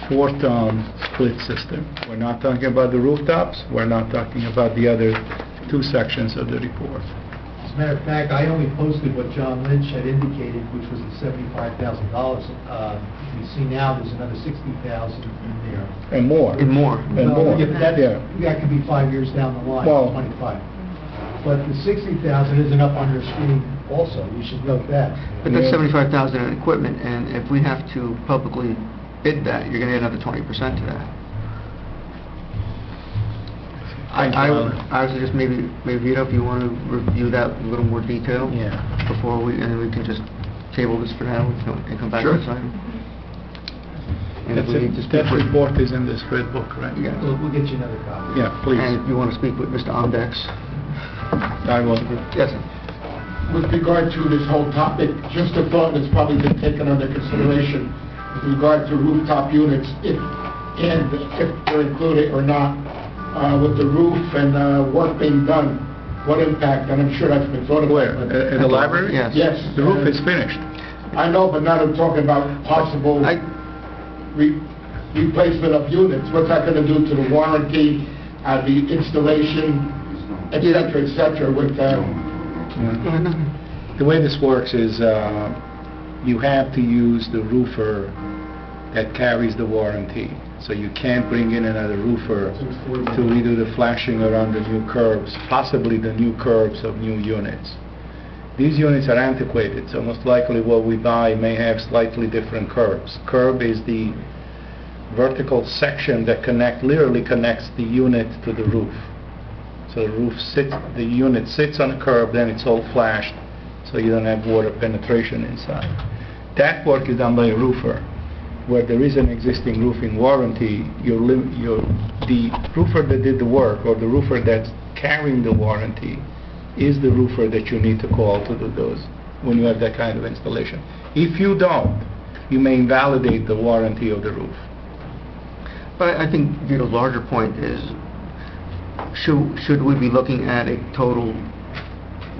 4-ton split system. We're not talking about the rooftops, we're not talking about the other 2 sections of the report. As a matter of fact, I only posted what John Lynch had indicated, which was the $75,000. You see now there's another $60,000 in there. And more. And more. And Well, more. yeah, but that could be 5 years down the line, Well- 25. But the $60,000 isn't up on your screen also, you should note that. But that's Yeah. $75,000 in equipment, and if we have to publicly bid that, you're going to add another 20% to that. I would suggest maybe Vito, if you want to review that in a little more detail. Yeah. Before we, and then we can just table this for now and come back to Sure. this item. And if That's we need to it. speak That with... report is in this red book, right? Yeah. We'll get you another copy. Yeah, please. And if you want to speak with Mr. Ondex. I will. Yes, sir. With regard to this whole topic, just a thought that's probably been taken under consideration with regard to rooftop units, if they're included or not, with the roof and work being done, what impact, and I'm sure that's been thought about. Where? but- In the library? Yes. Yes. The roof is finished. I know, but now I'm talking about possible replacement of units. What's that going to do to the warranty, the installation, et cetera, with... The way this works is you have to use the roofer that carries the warranty. So you can't bring in another roofer to redo the flashing around the new curbs, possibly the new curbs of new units. These units are antiquated, so most likely what we buy may have slightly different curbs. Curb is the vertical section that literally connects the unit to the roof. So the unit sits on a curb, then it's all flashed, so you don't have water penetration inside. That work is done by a roofer. Where there is an existing roofing warranty, the roofer that did the work, or the roofer that's carrying the warranty, is the roofer that you need to call to do those when you have that kind of installation. If you don't, you may invalidate the warranty of the roof. But I think Vito's larger point is, should we be looking at a total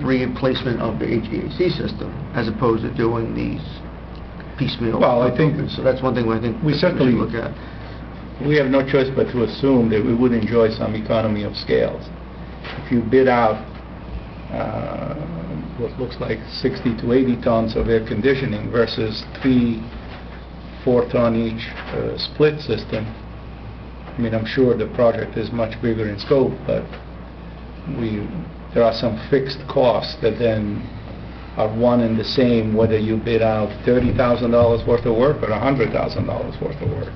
replacement of the HVAC system as opposed to doing these piecemeal? Well, I think improvements? So that's one thing I think we certainly should look at. We have no choice but to assume that we would enjoy some economy of scales. If you bid out what looks like 60 to 80 tons of air conditioning versus 3 4-ton each split system, I mean, I'm sure the project is much bigger in scope, but there are some fixed costs that then are one and the same whether you bid out $30,000 worth of work or $100,000 worth of work.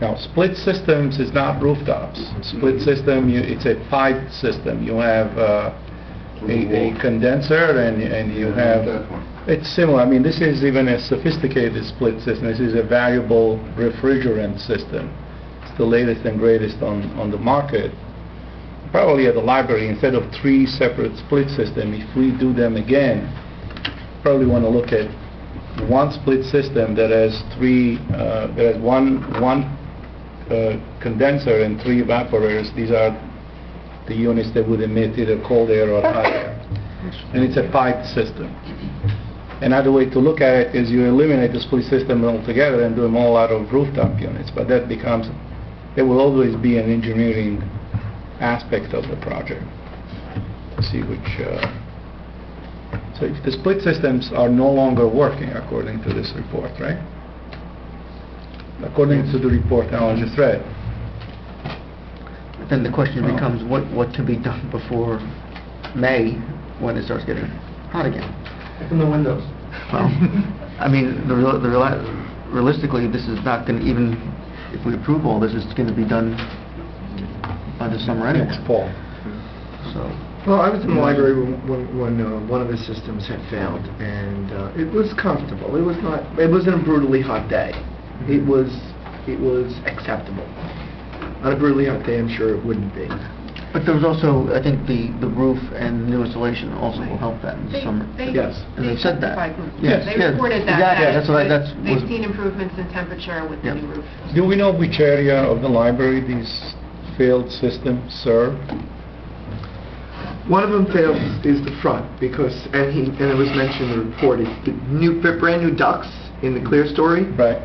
Now, split systems is not rooftops. Split system, it's a pipe system. You have a condenser and you have... It's similar. I mean, this is even a sophisticated split system. This is a variable refrigerant system. It's the latest and greatest on the market. Probably at the library, instead of 3 separate split systems, if we do them again, probably want to look at one split system that has one condenser and 3 evaporators. These are the units that would emit either cold air or hot air. And it's a piped system. Another way to look at it is you eliminate the split system altogether and do them all out of rooftop units. But there will always be an engineering aspect of the project to see which... So if the split systems are no longer working according to this report, right? According to the report Alan just read. Then the question becomes, what can be done before May when it starts getting hot again? Open the windows. Well, I mean, realistically, this is not going to, even if we approve all this, it's going to be done by the summer anyway. Next fall. So, Well, I was in the library when one of the systems had failed, and it was comfortable. It wasn't a brutally hot day. It was acceptable. On a brutally hot day, I'm sure it wouldn't be. but there was also, I think, the roof and the new installation also will help that in the summer. Yes. And they said that. Yes, they reported that. Exactly, They've seen improvements in temperature with the Yeah. new roof. Do we know which area of the library these failed systems serve? One of them fails is the front, because, and it was mentioned in the report, it's the brand new ducts in the clear story. Right.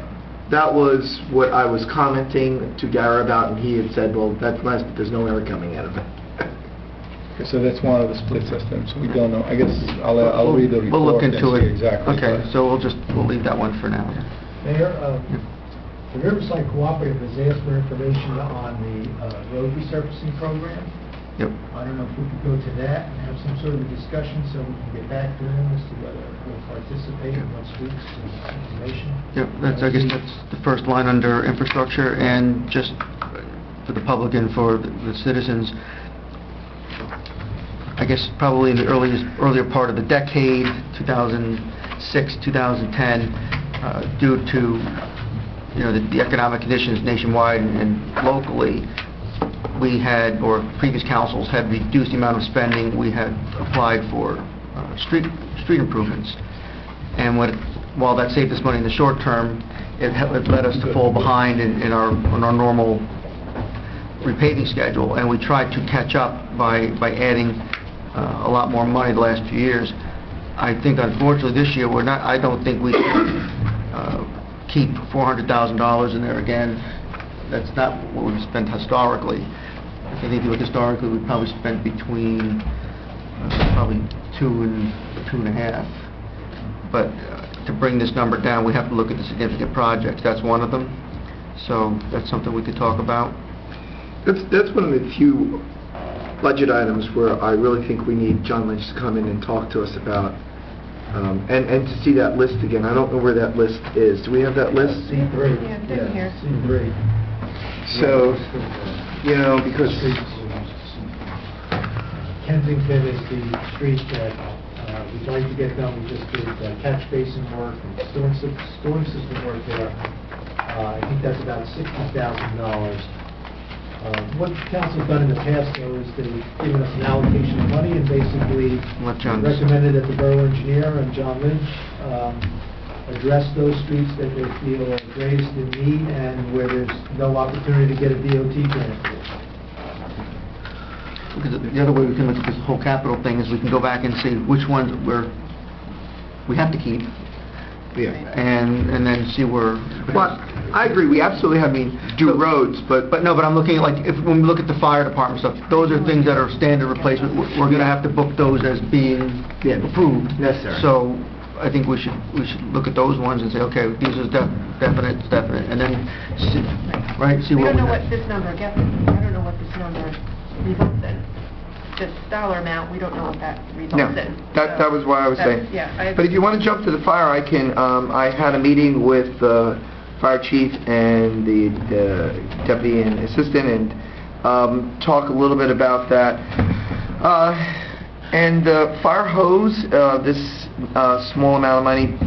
That was what I was commenting to Gara about, and he had said, well, that's nice, but there's no air coming out of it. Okay, so that's one of the split systems. We don't know. I guess I'll read the report. We'll look and into see it. exactly. Okay, so we'll leave that one for now. Mayor, the Riverside Cooperative has asked for information on the road resurfacing program. Yep. I don't know if we could go to that and have some sort of a discussion so we can get back to them as to whether we'll participate in what streets and information. Yep, I guess that's the first line under infrastructure, and just for the public and for the citizens, I guess probably in the earlier part of the decade, 2006, 2010, due to the economic conditions nationwide and locally, we had, or previous councils had reduced the amount of spending. We had applied for street improvements, and while that saved us money in the short term, it led us to fall behind in our normal repaving schedule, and we tried to catch up by adding a lot more money the last few years. I think unfortunately this year I don't think we can keep $400,000 in there again. That's not what we've spent historically. I think if you look historically, we probably spent between probably 2 and 2.5. But to bring this number down, we have to look at the significant projects. That's one of them. So that's something we could talk about. That's one of the few budget items where I really think we need John Lynch to come in and talk to us about, and to see that list again. I don't know where that list is. Do we have that list? C3. Yeah, it's in here. C3. So, because Kensington is the street that we'd like to get done. We just did catch basin work and storm system work there. I think that's about $60,000. What the council's done in the past, though, is they've given us an allocation of money and basically recommended that the borough engineer and John Lynch address those streets that they feel are greatest in need and where there's no opportunity to get a DOT grant for. Because the other way we can look at this whole capital thing is we can go back and see which ones we have to keep, and then see where. Well, I agree. We absolutely have do roads, but no. But I'm looking at when we look at the fire department stuff. Those are things that are standard replacement. We're going to have to book those as being approved. Necessary. So I think we should look at those ones and say, okay, these are definite, and then see We what don't know what this number gets. I don't know what this number results in. This dollar amount, we don't know what that results no, in. that was why I was saying. Yeah, but if you want to jump to the fire, I can. I had a meeting with the fire chief and the deputy and assistant, and talk a little bit about that. And the fire hose, this small amount of money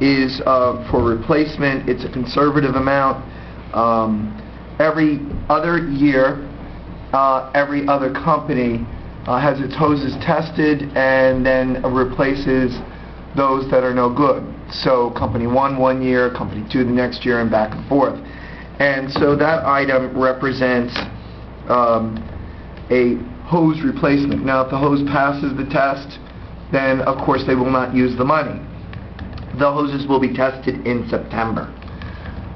is for replacement. It's a conservative amount. Every other year, every other company has its hoses tested and then replaces those that are no good. So company 1 year, company 2 the next year, and back and forth. And so that item represents a hose replacement. Now if the hose passes the test, then of course they will not use the money. The hoses will be tested in September.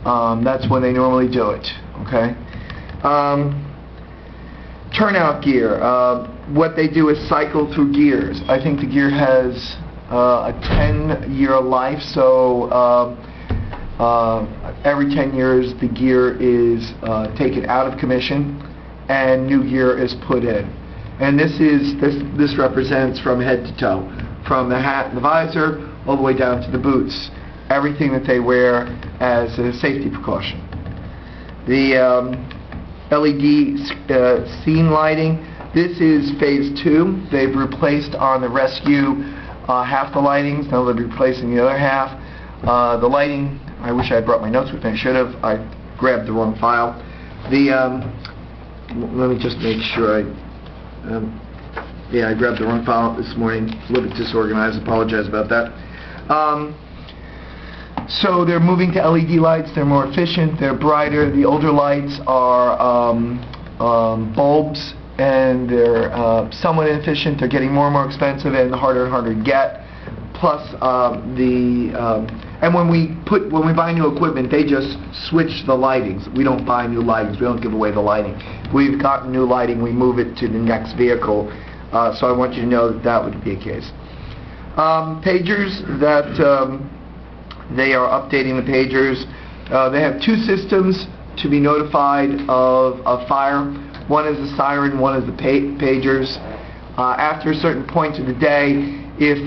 That's when they normally do it. Okay. Turnout gear. What they do is cycle through gears. I think the gear has a 10-year life, so every 10 years the gear is taken out of commission and new gear is put in. And this represents from head to toe, from the hat and the visor all the way down to the boots. Everything that they wear as a safety precaution. The LED scene lighting, this is phase 2. They've replaced on the rescue half the lightings. Now they're replacing the other half. The lighting, I wish I had brought my notes with me. I should have. I grabbed the wrong file. Let me just make sure I grabbed the wrong file this morning. A little bit disorganized. Apologize about that. So they're moving to LED lights. They're more efficient. They're brighter. The older lights are bulbs, and they're somewhat inefficient. They're getting more and more expensive and harder to get. Plus, and when we buy new equipment, they just switch the lightings. We don't buy new lightings. We don't give away the lighting. If we've gotten new lighting, we move it to the next vehicle. So I want you to know that that would be a case. Pagers, that they are updating the pagers. They have two systems to be notified of a fire. One is the siren, one is the pagers. After a certain point of the day, if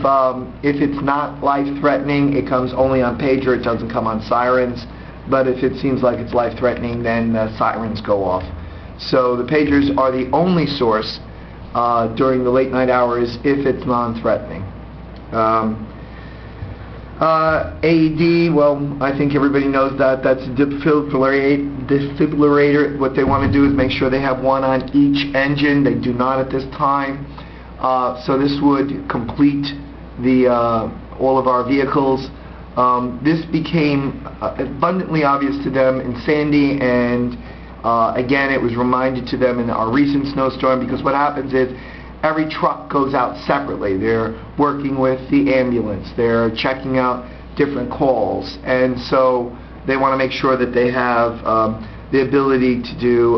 it's not life-threatening, it comes only on pager, it doesn't come on sirens. But if it seems like it's life-threatening, then sirens go off. So the pagers are the only source during the late night hours if it's non-threatening. AED, well, I think everybody knows that. That's a defibrillator. What they want to do is make sure they have one on each engine. They do not at this time. So this would complete all of our vehicles. This became abundantly obvious to them in Sandy, and again, it was reminded to them in our recent snowstorm, because what happens is every truck goes out separately. They're working with the ambulance. They're checking out different calls, and so they want to make sure that they have the ability to do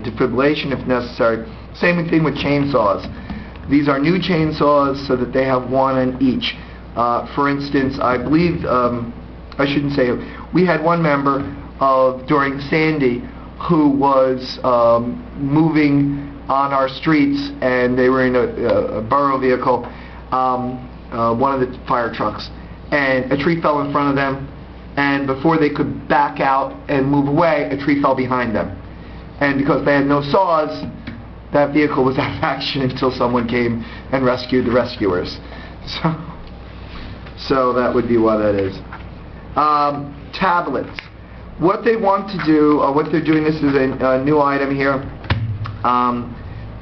defibrillation if necessary. Same thing with chainsaws. These are new chainsaws so that they have one on each. For instance, I believe, I shouldn't say, we had one member during Sandy who was moving on our streets, and they were in a borough vehicle, one of the fire trucks, and a tree fell in front of them, and before they could back out and move away, a tree fell behind them. And because they had no saws, that vehicle was out of action until someone came and rescued the rescuers. So that would be what that is. Tablets. What they want to do, what they're doing, this is a new item here.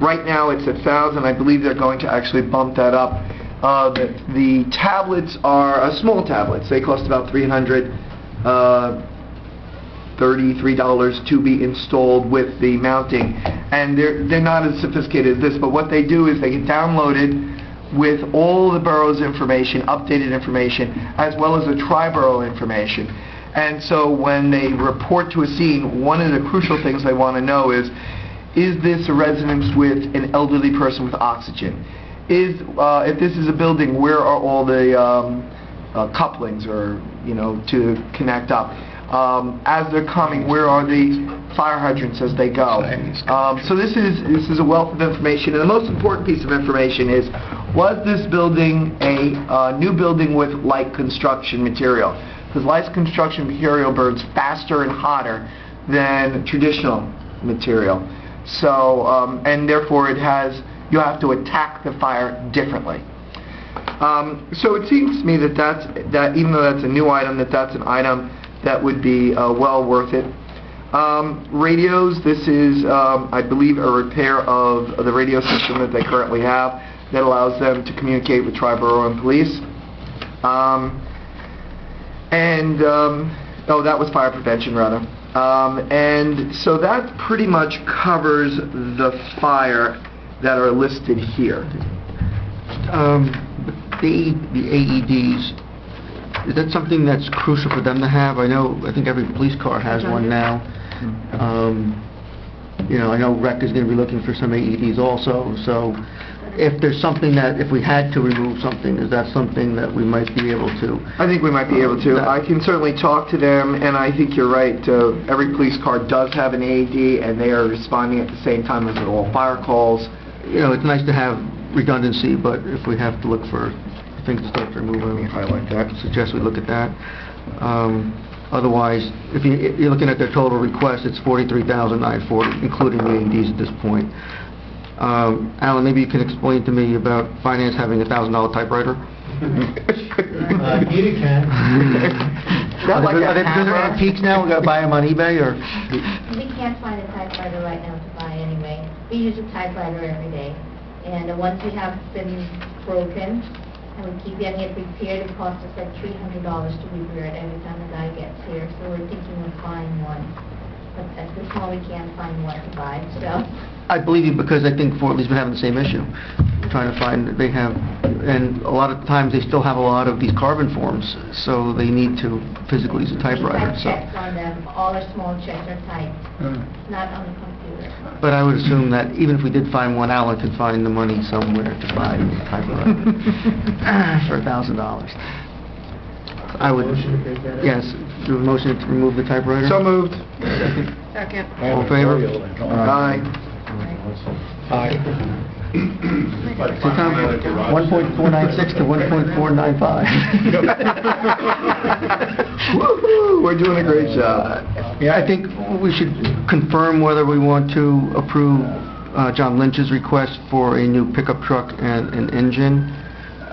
Right now it's 1,000. I believe they're going to actually bump that up. The tablets are small tablets. They cost about $33 to be installed with the mounting, and they're not as sophisticated as this, but what they do is they get downloaded with all the borough's information, updated information, as well as the tri-borough information. And so when they report to a scene, one of the crucial things they want to know is this a residence with an elderly person with oxygen? If this is a building, where are all the couplings, or to connect up? As they're coming, where are the fire hydrants as they go? So this is a wealth of information, and the most important piece of information is, was this building a new building with light construction material? Because light construction material burns faster and hotter than traditional material. So, and therefore you have to attack the fire differently. So it seems to me that even though that's a new item, that's an item that would be well worth it. Radios, this is, I believe, a repair of the radio system that they currently have that allows them to communicate with Triborough and police. Oh, that was fire prevention, rather. And so that pretty much covers the fire that are listed here. The AEDs, is that something that's crucial for them to have? I think every police car has one now. I know Rec is going to be looking for some AEDs also, so if there's something that, if we had to remove something, is that something that we might be able to? I think we might be able to. I can certainly talk to them, and I think you're right. Every police car does have an AED, and they are responding at the same time as all fire calls. It's nice to have redundancy, but if we have to look for things to start removing, Let me highlight that. I suggest we look at that. Otherwise, if you're looking at their total request, it's $43,940, including the AEDs at this point. Alan, maybe you can explain to me about finance having a $1,000 typewriter? Either can. Are they antiques now? We got to buy them on eBay, or? We can't find a typewriter right now to buy anyway. We use a typewriter every day, and the ones we have been broken, and we keep getting it repaired. It costs us like $300 to repair it every time the guy gets here, so we're thinking of buying one. but at this moment, we can't find what to buy, so. I believe you because I think Fort Lee's been having the same issue, trying to find, they have, and a lot of times they still have a lot of these carbon forms, so they need to physically use a typewriter, We've so. had checks on them, all our small checks are typed, not on the computer. But I would assume that even if we did find one, Alan could find the money somewhere to buy a typewriter for $1,000. I would, yes, do a motion to remove the typewriter? So moved. Second. All in favor? Aye. Aye. So Tom, 1.496 to 1.495. Woo-hoo, we're doing a great job. Yeah, I think we should confirm whether we want to approve John Lynch's request for a new pickup truck and an engine.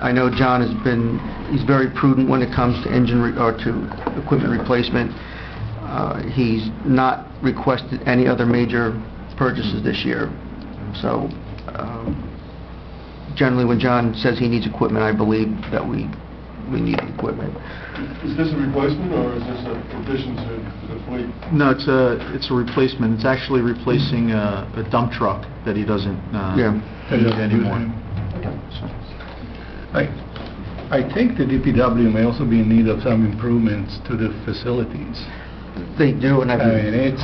I know John has been, he's very prudent when it comes to or to equipment replacement. He's not requested any other major purchases this year. So, generally when John says he needs equipment, I believe that we need the equipment. Is this a replacement, or is this an addition to the fleet? No, it's a replacement. It's actually replacing a dump truck that he doesn't need anymore. So. I think the DPW may also be in need of some improvements to the facilities. They do, and I mean, it's...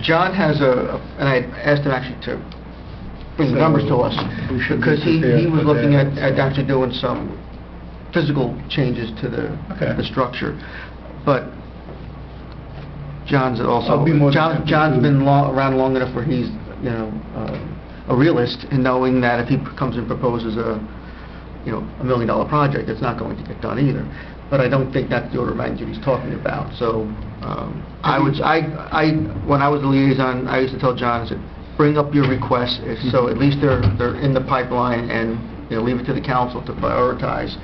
John has and I asked him actually to bring the numbers to us, we should be because he prepared was for looking that. at actually doing some physical changes to the structure. But John's also, I'll be more than happy John's to- been around long enough where he's, you know, a realist in knowing that if he comes and proposes a $1 million project, it's not going to get done either. But I don't think that's the order of magnitude he's talking about. So when I was the liaison, I used to tell John, I said, bring up your requests, so at least they're in the pipeline, and leave it to the council to prioritize.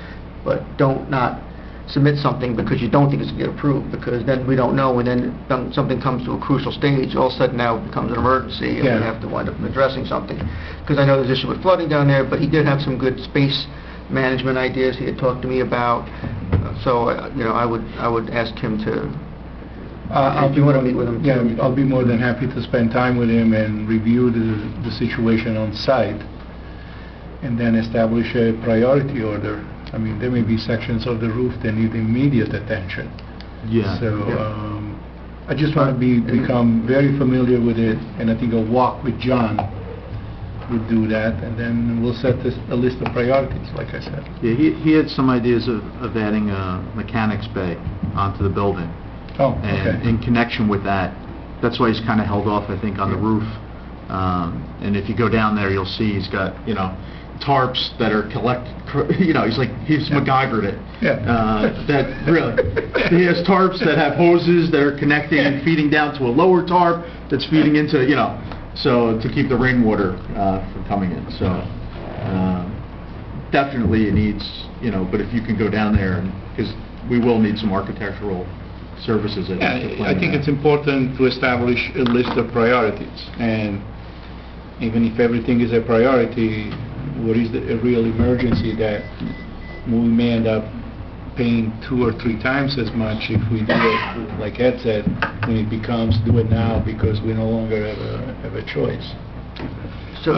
But don't not submit something because you don't think it's going to get approved, because then we don't know, and then something comes to a crucial stage, all of a sudden now it becomes an emergency, and we have to wind up addressing something. Because I know there's issue with flooding down there, but he did have some good space management ideas he had talked to me about. So, I would ask him to, if you want to meet with him. Yeah, I'll be more than happy to spend time with him and review the situation on site, and then establish a priority order. I mean, there may be sections of the roof that need immediate attention. Yeah. So, I just want to become very familiar with it, and I think a walk with John would do that, and then we'll set a list of priorities, like I said. Yeah, he had some ideas of adding a mechanics bay onto the building. Oh, And okay. in connection with that, that's why he's kind of held off, I think, on the roof. And if you go down there, you'll see he's got, tarps that are he's MacGyvered it. Yeah. That really, he has tarps that have hoses that are connecting and feeding down to a lower tarp that's feeding into, so to keep the rainwater from coming in. So definitely it needs, but if you can go down there, because we will need some architectural services. I think it's important to establish a list of priorities, and even if everything is a priority, what is a real emergency that we may end up paying 2 or 3 times as much if we do it, like Ed said, when it becomes do it now because we no longer have a choice. So,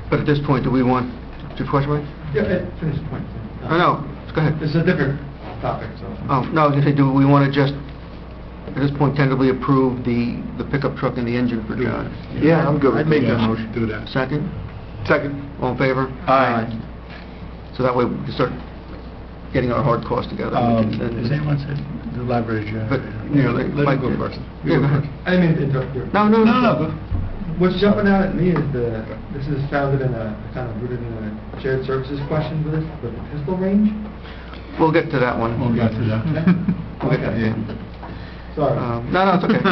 but at this point, do we want to question, Mike? Yeah, finish the point. Oh, no, go ahead. This is a different topic, so. Oh, no, I was going to say, do we want to just, at this point, tentatively approve the pickup truck and the engine for John? Yeah, I'm good with I'd make that. a motion to do that. Second? Second. All in favor? Aye. So that way we can start getting our hard costs together. Does anyone say the library generator? But, Let Mike him go first. Yeah, go ahead. I didn't mean to interrupt you. No, no. No. What's jumping out at me is this is founded in kind of rooted in a shared services question with the pistol range. We'll get to that one. We'll get to that. We'll get to that. Yeah. Sorry. No, it's okay.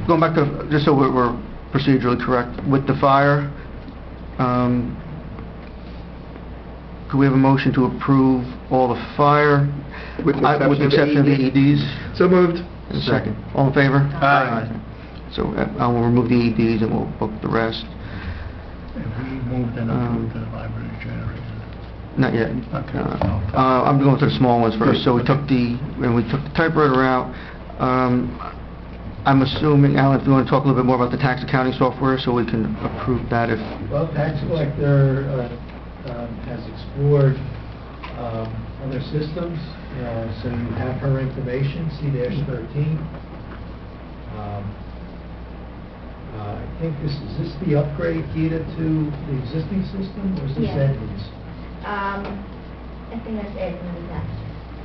Going back to, just so we're procedurally correct, with the fire, could we have a motion to approve all the fire With the with the exception of the EDs? So moved. And second. All in favor? Aye. So I will remove the EDs and we'll book the rest. Have we moved and approved the library generator? Not yet. Okay. I'm going through the small ones first. So we took the typewriter out. I'm assuming, Alan, if you want to talk a little bit more about the tax accounting software, so we can approve that if... Well, tax collector has explored other systems, so you have her information, C-13. I think is this the upgrade, Gita, to the existing system, or is this Yeah. Edmunds? I think that's it in the tax.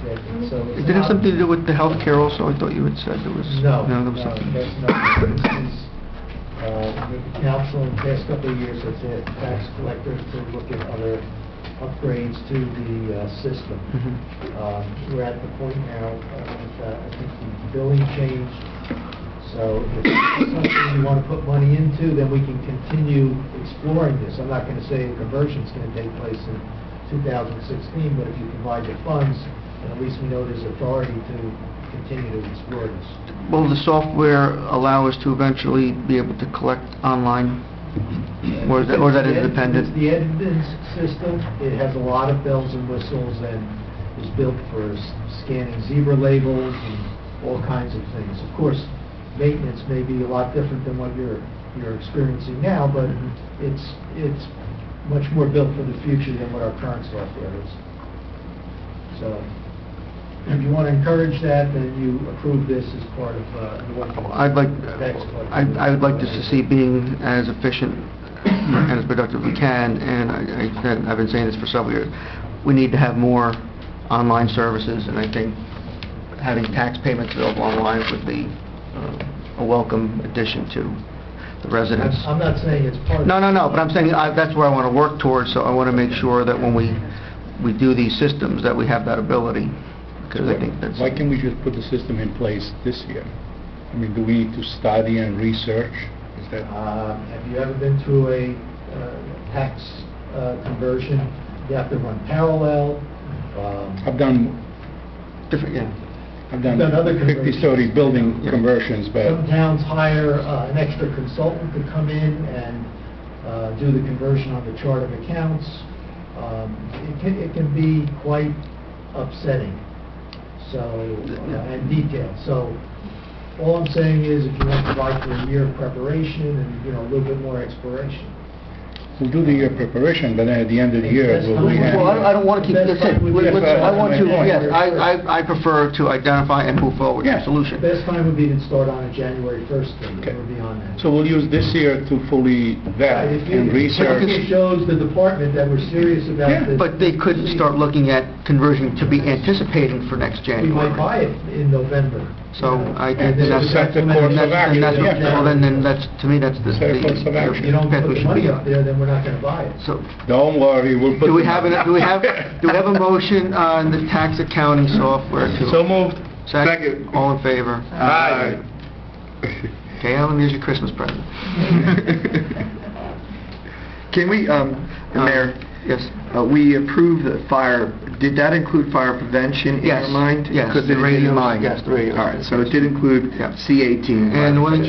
Edmunds, so it's Did it have not- something to do with the healthcare also? I thought you had said there was... No, there no, was that's something. not. This is, the council in the past couple of years has had tax collectors to look at other upgrades to the system. Mhm. We're at the point now, I think the billing changed, so if it's something you want to put money into, then we can continue exploring this. I'm not going to say a conversion's going to take place in 2016, but if you provide the funds, then at least we know there's authority to continue to explore this. Will the software allow us to eventually be able to collect online? Or is that independent? It's the Edmunds system. It has a lot of bells and whistles and is built for scanning zebra labels and all kinds of things. Of course, maintenance may be a lot different than what you're experiencing now, but it's much more built for the future than what our current software is. So, if you want to encourage that, then you approve this as part of the work. I would like this to see being as efficient and as productive as we can, and I've been saying this for several years. We need to have more online services, and I think having tax payments available online would be a welcome addition to the residents. I'm not saying it's part of... No, but I'm saying that's where I want to work towards, so I want to make sure that when we do these systems, that we have that ability, because I think that's... Why can't we just put the system in place this year? I mean, do we need to study and research? Is that... Have you ever been through a tax conversion? You have to run parallel. I've done Different, yeah. I've done Done other 50 conversions. story building Yeah. conversions, but Some towns hire an extra consultant to come in and do the conversion on the chart of accounts. It can be quite upsetting, so, and detailed. So, all I'm saying is, if you want to provide for a year of preparation and, a little bit more exploration. we'll do the year preparation, but then at the end of the year, will we have... Well, I don't want to keep this in. I want to, Yes, yes, I prefer to identify and move forward with Yeah. a solution. The best time would be to start on a January 1st thing, Okay. or beyond that. So we'll use this year to fully vet If and It research. shows the department that we're serious about Yeah, this. But they couldn't start looking at conversion to be anticipating for next We January. might buy it in November. So I think And then that's... set the course of action, yeah. Well, then that's, to me, that's the... Set a course of action. If you don't path put we the should money be up on. there, then we're not going to buy it. So, Don't worry, we'll put... do we the have, money. do we have a motion on the tax accounting software to... So moved. Second. All in favor? Aye. Okay, Alan, here's your Christmas present. Can we, Mayor? Yes. We approved the fire, did that include fire prevention in Yes, your mind? yes, Because the it did radio- in mine. yes, the radio. All right, so it did include Yeah. C-18. And when,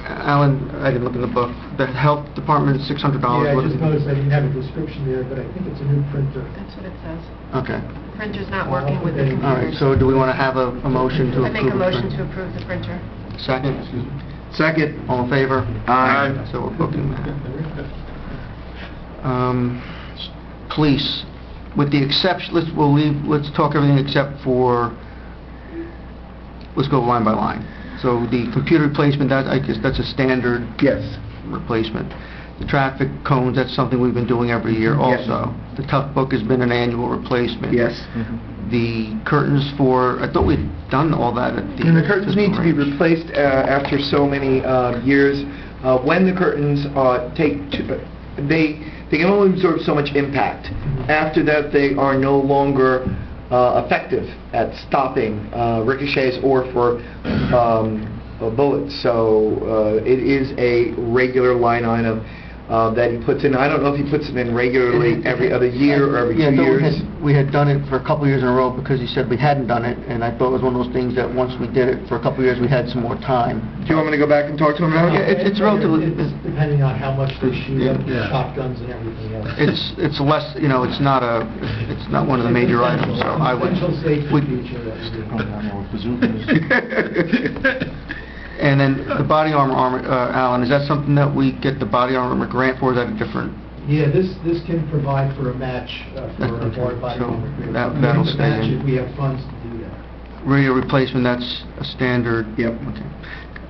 Alan, I didn't look in the book, the health department, $600. Yeah, I what is just it? noticed I didn't have a description there, but I think it's a new printer. That's what it says. Okay. Printer's not working with the Okay. computer. All right, so do we want to have a motion to approve? I make a the motion print? to approve the printer. Second? Second. All in favor? Aye. So we're booking that. Police, with the exception, let's talk everything except for, let's go line by line. So the computer replacement, I guess that's a standard Yes. replacement. The traffic cones, that's something we've been doing every year Yes. also. The tough book has been an annual replacement. Yes. The curtains for, I thought we'd done all that at the... And the curtains need to be range. replaced after so many years. When the curtains they can only absorb so much impact. After that, they are no longer effective at stopping ricochets or for bullets. So it is a regular line item that he puts in. I don't know if he puts it in regularly every other year or every 2 Yeah, no, years. we had done it for a couple of years in a row because he said we hadn't done it, and I thought it was one of those things that once we did it for a couple of years, we had some more time. Do you want me to go back and talk to him about Yeah, it? it's relatively... It's depending on how much they shoot up, Yeah. shotguns and everything else. It's less, it's not one of the major items, so I would... Essential safety would- feature that we do. And then the body armor, Alan, is that something that we get the body armor grant for, or is that a different? Yeah, this can provide for a match for a Okay, board body so armor grant. that'll We can stay match in. if we have funds to do that. Radio replacement, that's a standard? Yep. Okay.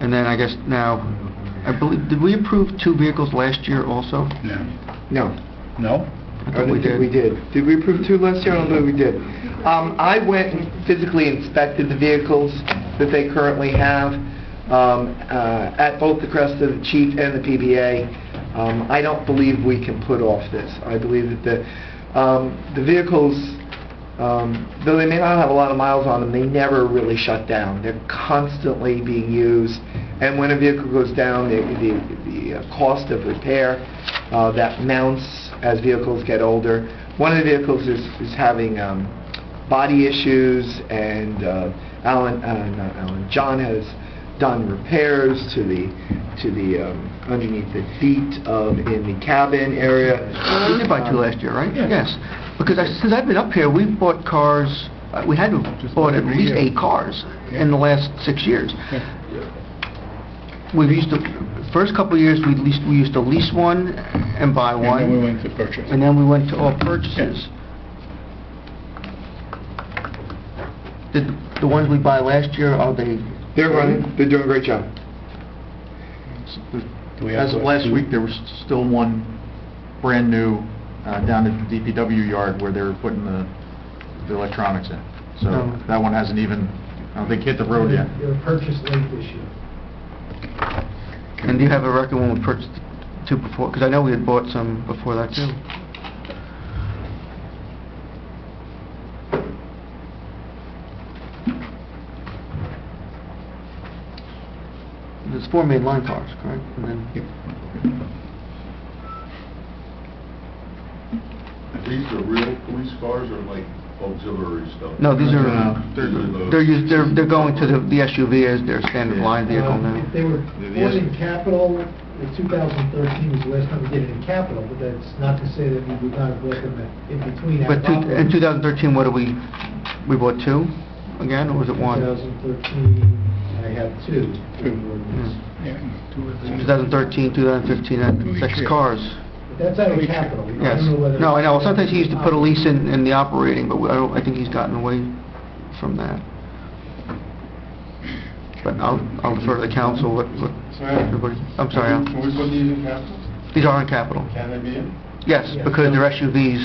And then I guess now, I believe, did we approve 2 vehicles last year also? No. No. No? I I thought don't think we did. Did we approve 2 last year? I don't know if we did. I went and physically inspected the vehicles that they currently have at both the crest of the chief and the PBA. I don't believe we can put off this. I believe that the vehicles, though they may not have a lot of miles on them, they never really shut down. They're constantly being used, and when a vehicle goes down, the cost of repair that mounts as vehicles get older. One of the vehicles is having body issues, and John has done repairs to the underneath the seat in the cabin area. We did buy 2 last year, right? Yeah. Yes. Because since I've been up here, we've bought cars, we had to Just bought about at every least year. 8 cars Yeah. in the last 6 years. Yeah. We've used to, first couple of years, we used to lease one and buy And one. then we went to purchase. And then we went to all purchases. Did the ones we buy last year, are they? They're running. They're doing a great job. Do we have As of what, last 2? week, there was still one brand new down at the DPW yard where they were putting the electronics in. So Oh. that one hasn't even, I don't think, hit the road yet. They were purchased late this year. And do you have a record when we purchased 2 before? Because I know we had bought some before that too. There's 4 main line cars, correct? And then, These are real police cars or like auxiliary stuff? no, these are, These are they're going to the SUV as their standard line vehicle If now. they were Yeah, bought in capital, the 2013 was the last time we did it in capital, but that's not to say that we would not have bought them in between. But in 2013, what do we bought 2 again, or was it 1? 2013, I have 2. Yeah, 2 of them. 2013, 2015, and 6 year. cars. That's out of capital. I Yes. don't know whether... No, I know. Sometimes he used to put a lease in the operating, but I think he's gotten away from that. But I'll defer to the council, what everybody... I'm sorry, Al. Can we put these in capital? These are in capital. Can they be in? Yes, Yes. because they're SUVs,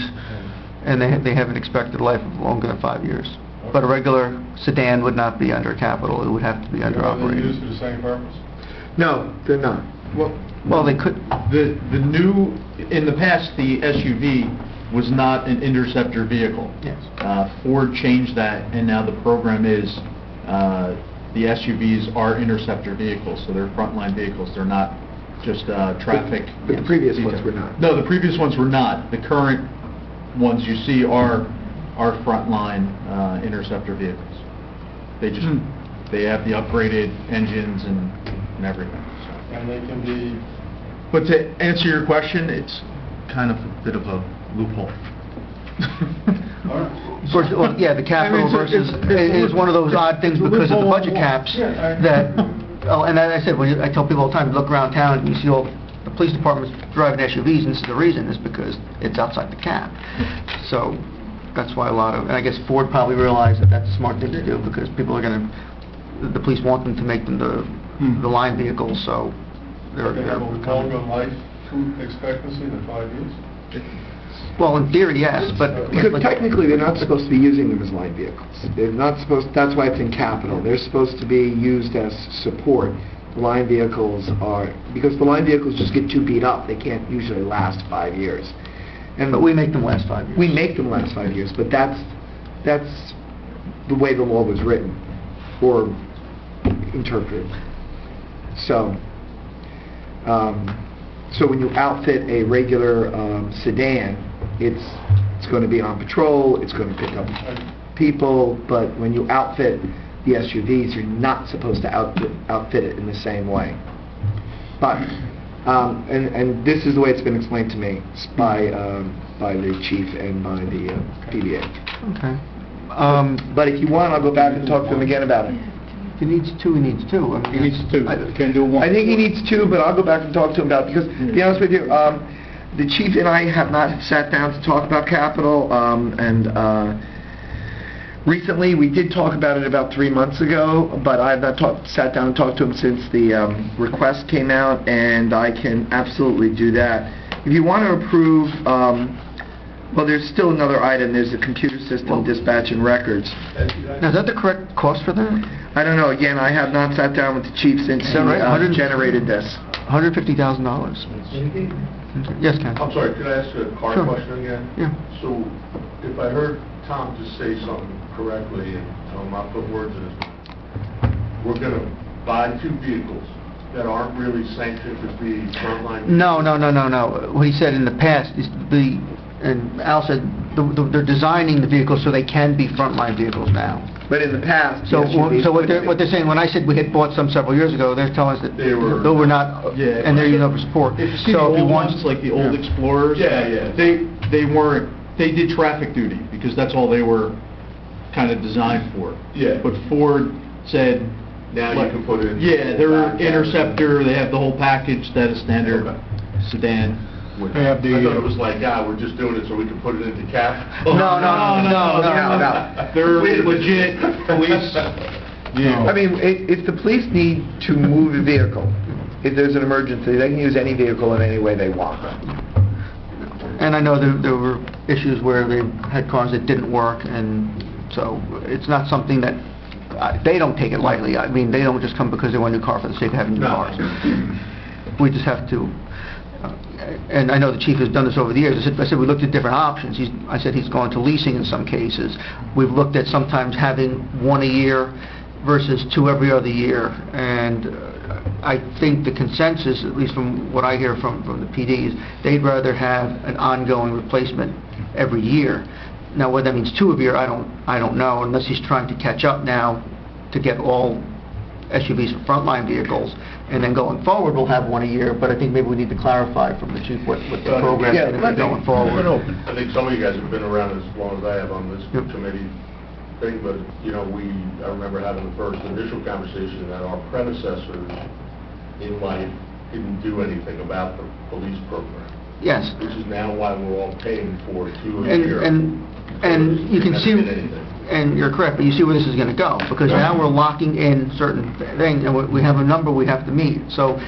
and they have an expected life of longer than 5 years. But a regular sedan would not be under capital, it would have to be under Are they used operating. for the same purpose? No, they're not. Well, they could... The new, in the past, the SUV was not an interceptor vehicle. Yes. Ford changed that, and now the program is, the SUVs are interceptor vehicles, so they're frontline vehicles. They're not just traffic. But the previous ones were not. No, the previous ones were not. The current ones you see are frontline interceptor vehicles. They just, they have the upgraded engines and everything. So. And they can be, But to answer your question, it's kind of a bit of a loophole. all right. Well, yeah, the capital I mean, versus, it's is one of those odd things because of the budget caps Yeah, that, and as I said, I tell people all the time, look around town and you see all the police departments driving SUVs, and this is the reason, is because it's outside the cap. So that's why a lot of, and I guess Ford probably realized that that's a smart thing to do because people are going to, the police want them to make them the line vehicles, so they're... They have a longer life expectancy than 5 years? Well, in theory, yes, but... Because technically, they're not supposed to be using them as line vehicles. They're not supposed, that's why it's in capital. They're supposed to be used as support. Line vehicles are, because the line vehicles just get too beat up, they can't usually last 5 years. But we make them last 5 years. We make them last 5 years, but that's the way the law was written, or interpreted. So, so when you outfit a regular sedan, it's going to be on patrol, it's going to pick up people, but when you outfit the SUVs, you're not supposed to outfit it in the same way. But, and this is the way it's been explained to me by the chief and by the PBA. Okay. But if you want, I'll go back and talk to them again about it. If he needs two, he needs two. I mean, He needs two, can't do one. I think he needs two, but I'll go back and talk to him about it, because, to be honest with you, the chief and I have not sat down to talk about capital, recently, we did talk about it about 3 months ago, but I have not sat down and talked to him since the request came out, and I can absolutely do that. If you want to approve, well, there's still another item, there's the computer system, dispatch, and records. Now, is that the correct cost for that? I don't know, again, I have not sat down with the chief since Is that right? he generated this. $150,000. Yes, Ken? I'm sorry, could I ask a car Sure. question again? Yeah. So, if I heard Tom just say something correctly, and I'm not putting words in his mouth, we're gonna buy two vehicles that aren't really sanctioned to be frontline? No. What he said in the past is and Al said, they're designing the vehicles so they can be frontline vehicles now. But in the past, So, yes, you'd be so what equipped. they're saying, when I said we had bought some several years ago, they're telling us that They were- not, Yeah. and they're using it for support. If you see the So if you old want- ones, like the old Explorers. Yeah. They weren't, they did traffic duty, because that's all they were kind of designed for. Yeah. But Ford said... Now you can put it in... Yeah, they're Interceptor, they have the whole package that a standard Okay. sedan would They have I thought it the, was like, we're just doing it so we can put it into cap. No. They're legit police. I mean, if the police need to move a vehicle, if there's an emergency, they can use any vehicle in any way they want. And I know there were issues where they had cars that didn't work, and so it's not something that, they don't take it lightly. I mean, they don't just come because they want a new car for the sake of having new No. cars. We just have to, and I know the chief has done this over the years. I said we looked at different options. I said he's gone to leasing in some cases. We've looked at sometimes having one a year versus two every other year. And I think the consensus, at least from what I hear from the PDs, they'd rather have an ongoing replacement every year. Now, whether that means two a year, I don't know, unless he's trying to catch up now to get all SUVs for frontline vehicles. And then going forward, we'll have one a year, but I think maybe we need to clarify from the chief what the program is gonna be going forward. I think some of you guys have been around as long as I have on this Yep. committee thing, but, I remember having the first initial conversation that our predecessors in life didn't do anything about the police program, Yes. which is now why we're all paying for two a year. And you can see, Hasn't been anything. and you're correct, but you see where this is going to go, because now we're locking in certain things, and we have a number we have to meet. So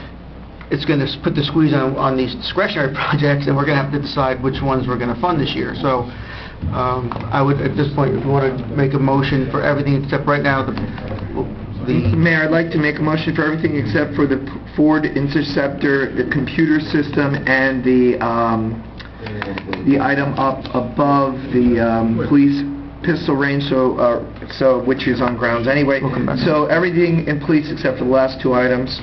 it's going to put the squeeze on these discretionary projects, and we're going to have to decide which ones we're going to fund this year. So I would, at this point, if you want to make a motion for everything except right now, the Mayor, I'd like to make a motion for everything except for the Ford Interceptor, the computer system, and the item up above the police pistol range, so which is on grounds anyway. We'll come back. So everything in police except for the last two items.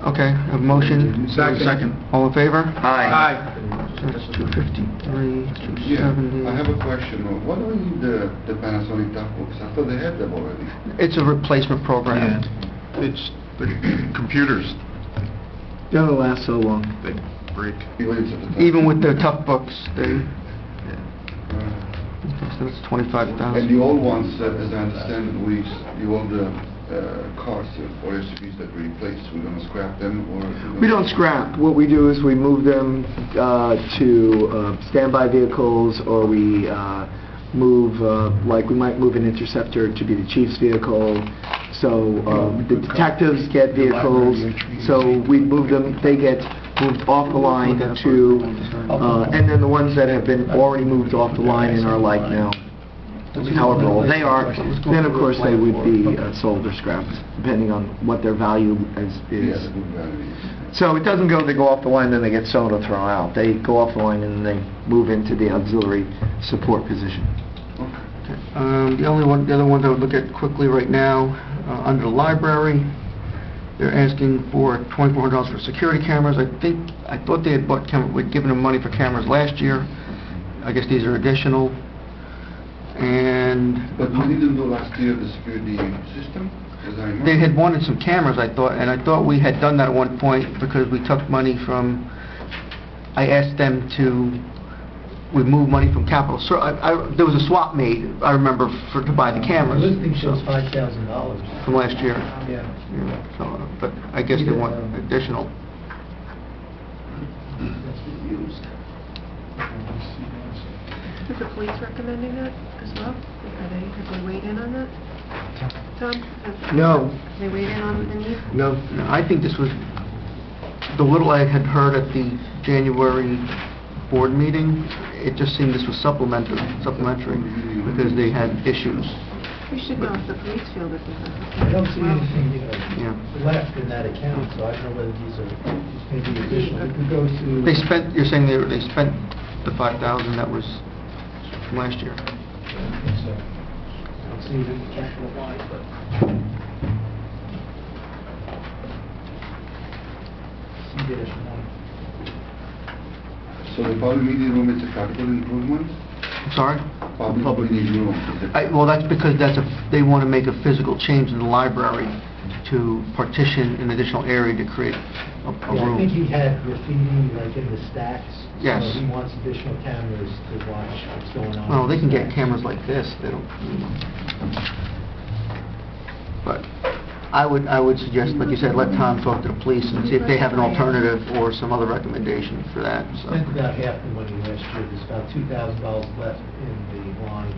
Okay, a motion? Second. All in favor? Aye. So that's 253, Yeah, 270. I have a question. What do you need the Panasonic top books? I thought they had them already. It's a replacement program. It's the computers, They don't last so long. they break. Even it's at the top. Even with the tough books, they, Uh, so it's 25,000. And the old ones, as I understand it, the older cars or SUVs that we replaced, we're going to scrap them, or? We don't scrap. What we do is we move them to standby vehicles, or we move, like we might move an Interceptor to be the chief's vehicle. So the detectives get vehicles, so we move them, they get moved off the line to, and then the ones that have been already moved off the line and are like now, however old they are, then of course they would be sold or scrapped, depending on what their value Yeah, is. the good value. So it doesn't go, they go off the line, then they get sold or thrown out. They go off the line and they move into the auxiliary support position. The other ones I would look at quickly right now, under the library, they're asking for $2,400 for security cameras. I thought they had we'd given them money for cameras last year. I guess these are additional. And But we didn't do last year the security system, as I remember. they had wanted some cameras, I thought, and I thought we had done that at one point because we took money from, I asked them to we moved money from capital. There was a swap made, I remember, to buy the The cameras. listing shows so- $5,000. From last year. Yeah. Yeah, so, but I guess they want additional. That's been used. Is the police recommending that as well? Have they weighed in on that? Tom? No. Have they weighed in on the need? No, I think this was, the little I had heard at the January board meeting, it just seemed this was supplementary, because they had issues. We should know if the police feel that this is... I don't see anything, Yeah. left in that account, so I don't know whether these are maybe additional. We could go to... They spent, you're saying they spent the 5,000 that was from last year? I think so. I don't see it in the capital line, but... C-1. So the public meeting room is a capital improvement? I'm sorry? Public meeting room is a... Well, that's because they want to make a physical change in the library to partition an additional area to create a Yeah, I think he room. had graffiti like in the stacks. Yes. So he wants additional cameras to watch what's going on. Well, in they the can get stacks. cameras like this, they don't, but I would suggest, like you said, let Tom talk to the police and see if they have an alternative or some other recommendation for that, so. Spent about half the money last year. There's about $2,000 left in the line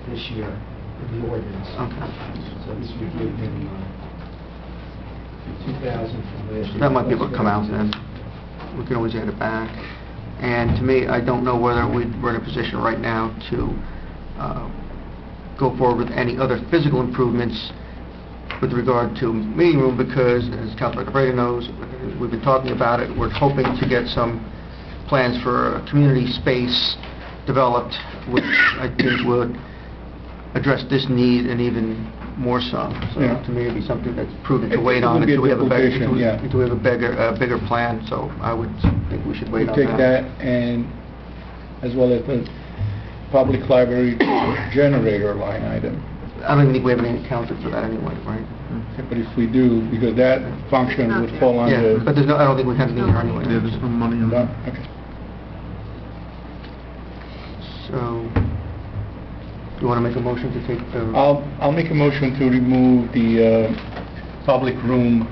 this year in the ordinance. Okay. So this would give him 2,000 from last year. That might be able to come out then. We can always add it back. And to me, I don't know whether we're in a position right now to go forward with any other physical improvements with regard to meeting room, because, as Councilor Cabrera knows, we've been talking about it. We're hoping to get some plans for a community space developed, which I think would address this need and even more so. So Yeah. to me, it'd be something that's prudent to It wait on would be a until we have a better, duplication, yeah. until we have a bigger plan. So I would think we should wait We on take that. that and, as well as the public library generator line item. I don't even think we have any accounted for that anyway, right? Okay, but if we do, because that function would fall Yeah, under... but there's no, I don't think we have any here anyway. Yeah, there's no money in No? that. Okay. So, you want to make a motion to take the... I'll make a motion to remove the public room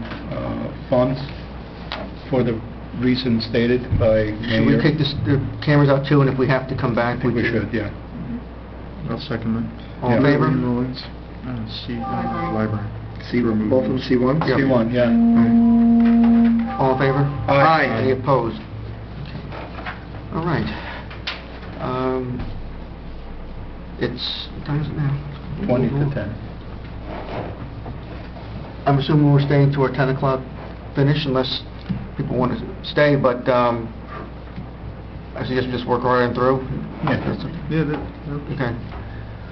funds for the reason stated by Mayor. Should we take the cameras out too, and if we have to come I back, think we can- should, yeah. I'll second that. All in Yeah. favor? Library. C, both of them C1? Yeah. C1, yeah. All in favor? Aye. Any opposed? All right. It's, what time is it now? 20 to 10. I'm assuming we're staying to our 10 o'clock finish unless people want to stay, but I suggest we just work our way through. Yeah. Okay.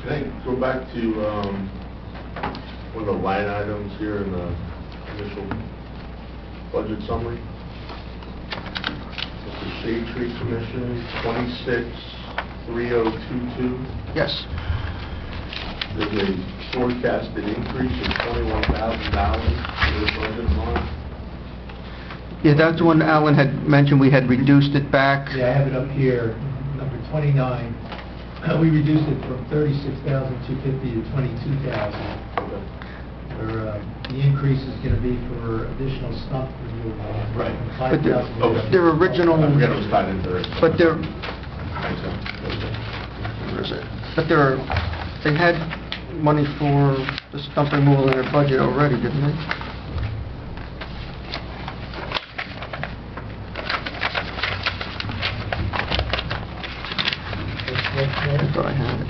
Can I go back to one of the line items here in the initial budget summary? It's the Shade Tree Commission, 263022. Yes. There's a forecasted increase of $21,000 for this budget line. Yeah, that's one Alan had mentioned, we had reduced it back. Yeah, I have it up here, number 29. We reduced it from 36,250 to 22,000. Where the increase is going to be for additional stump removal. Right. But 5,000. their original... I forget it was tied into there. But they're... Thanks, Al. Where is it? But they had money for the stump removal in their budget already, didn't they? I thought I had it.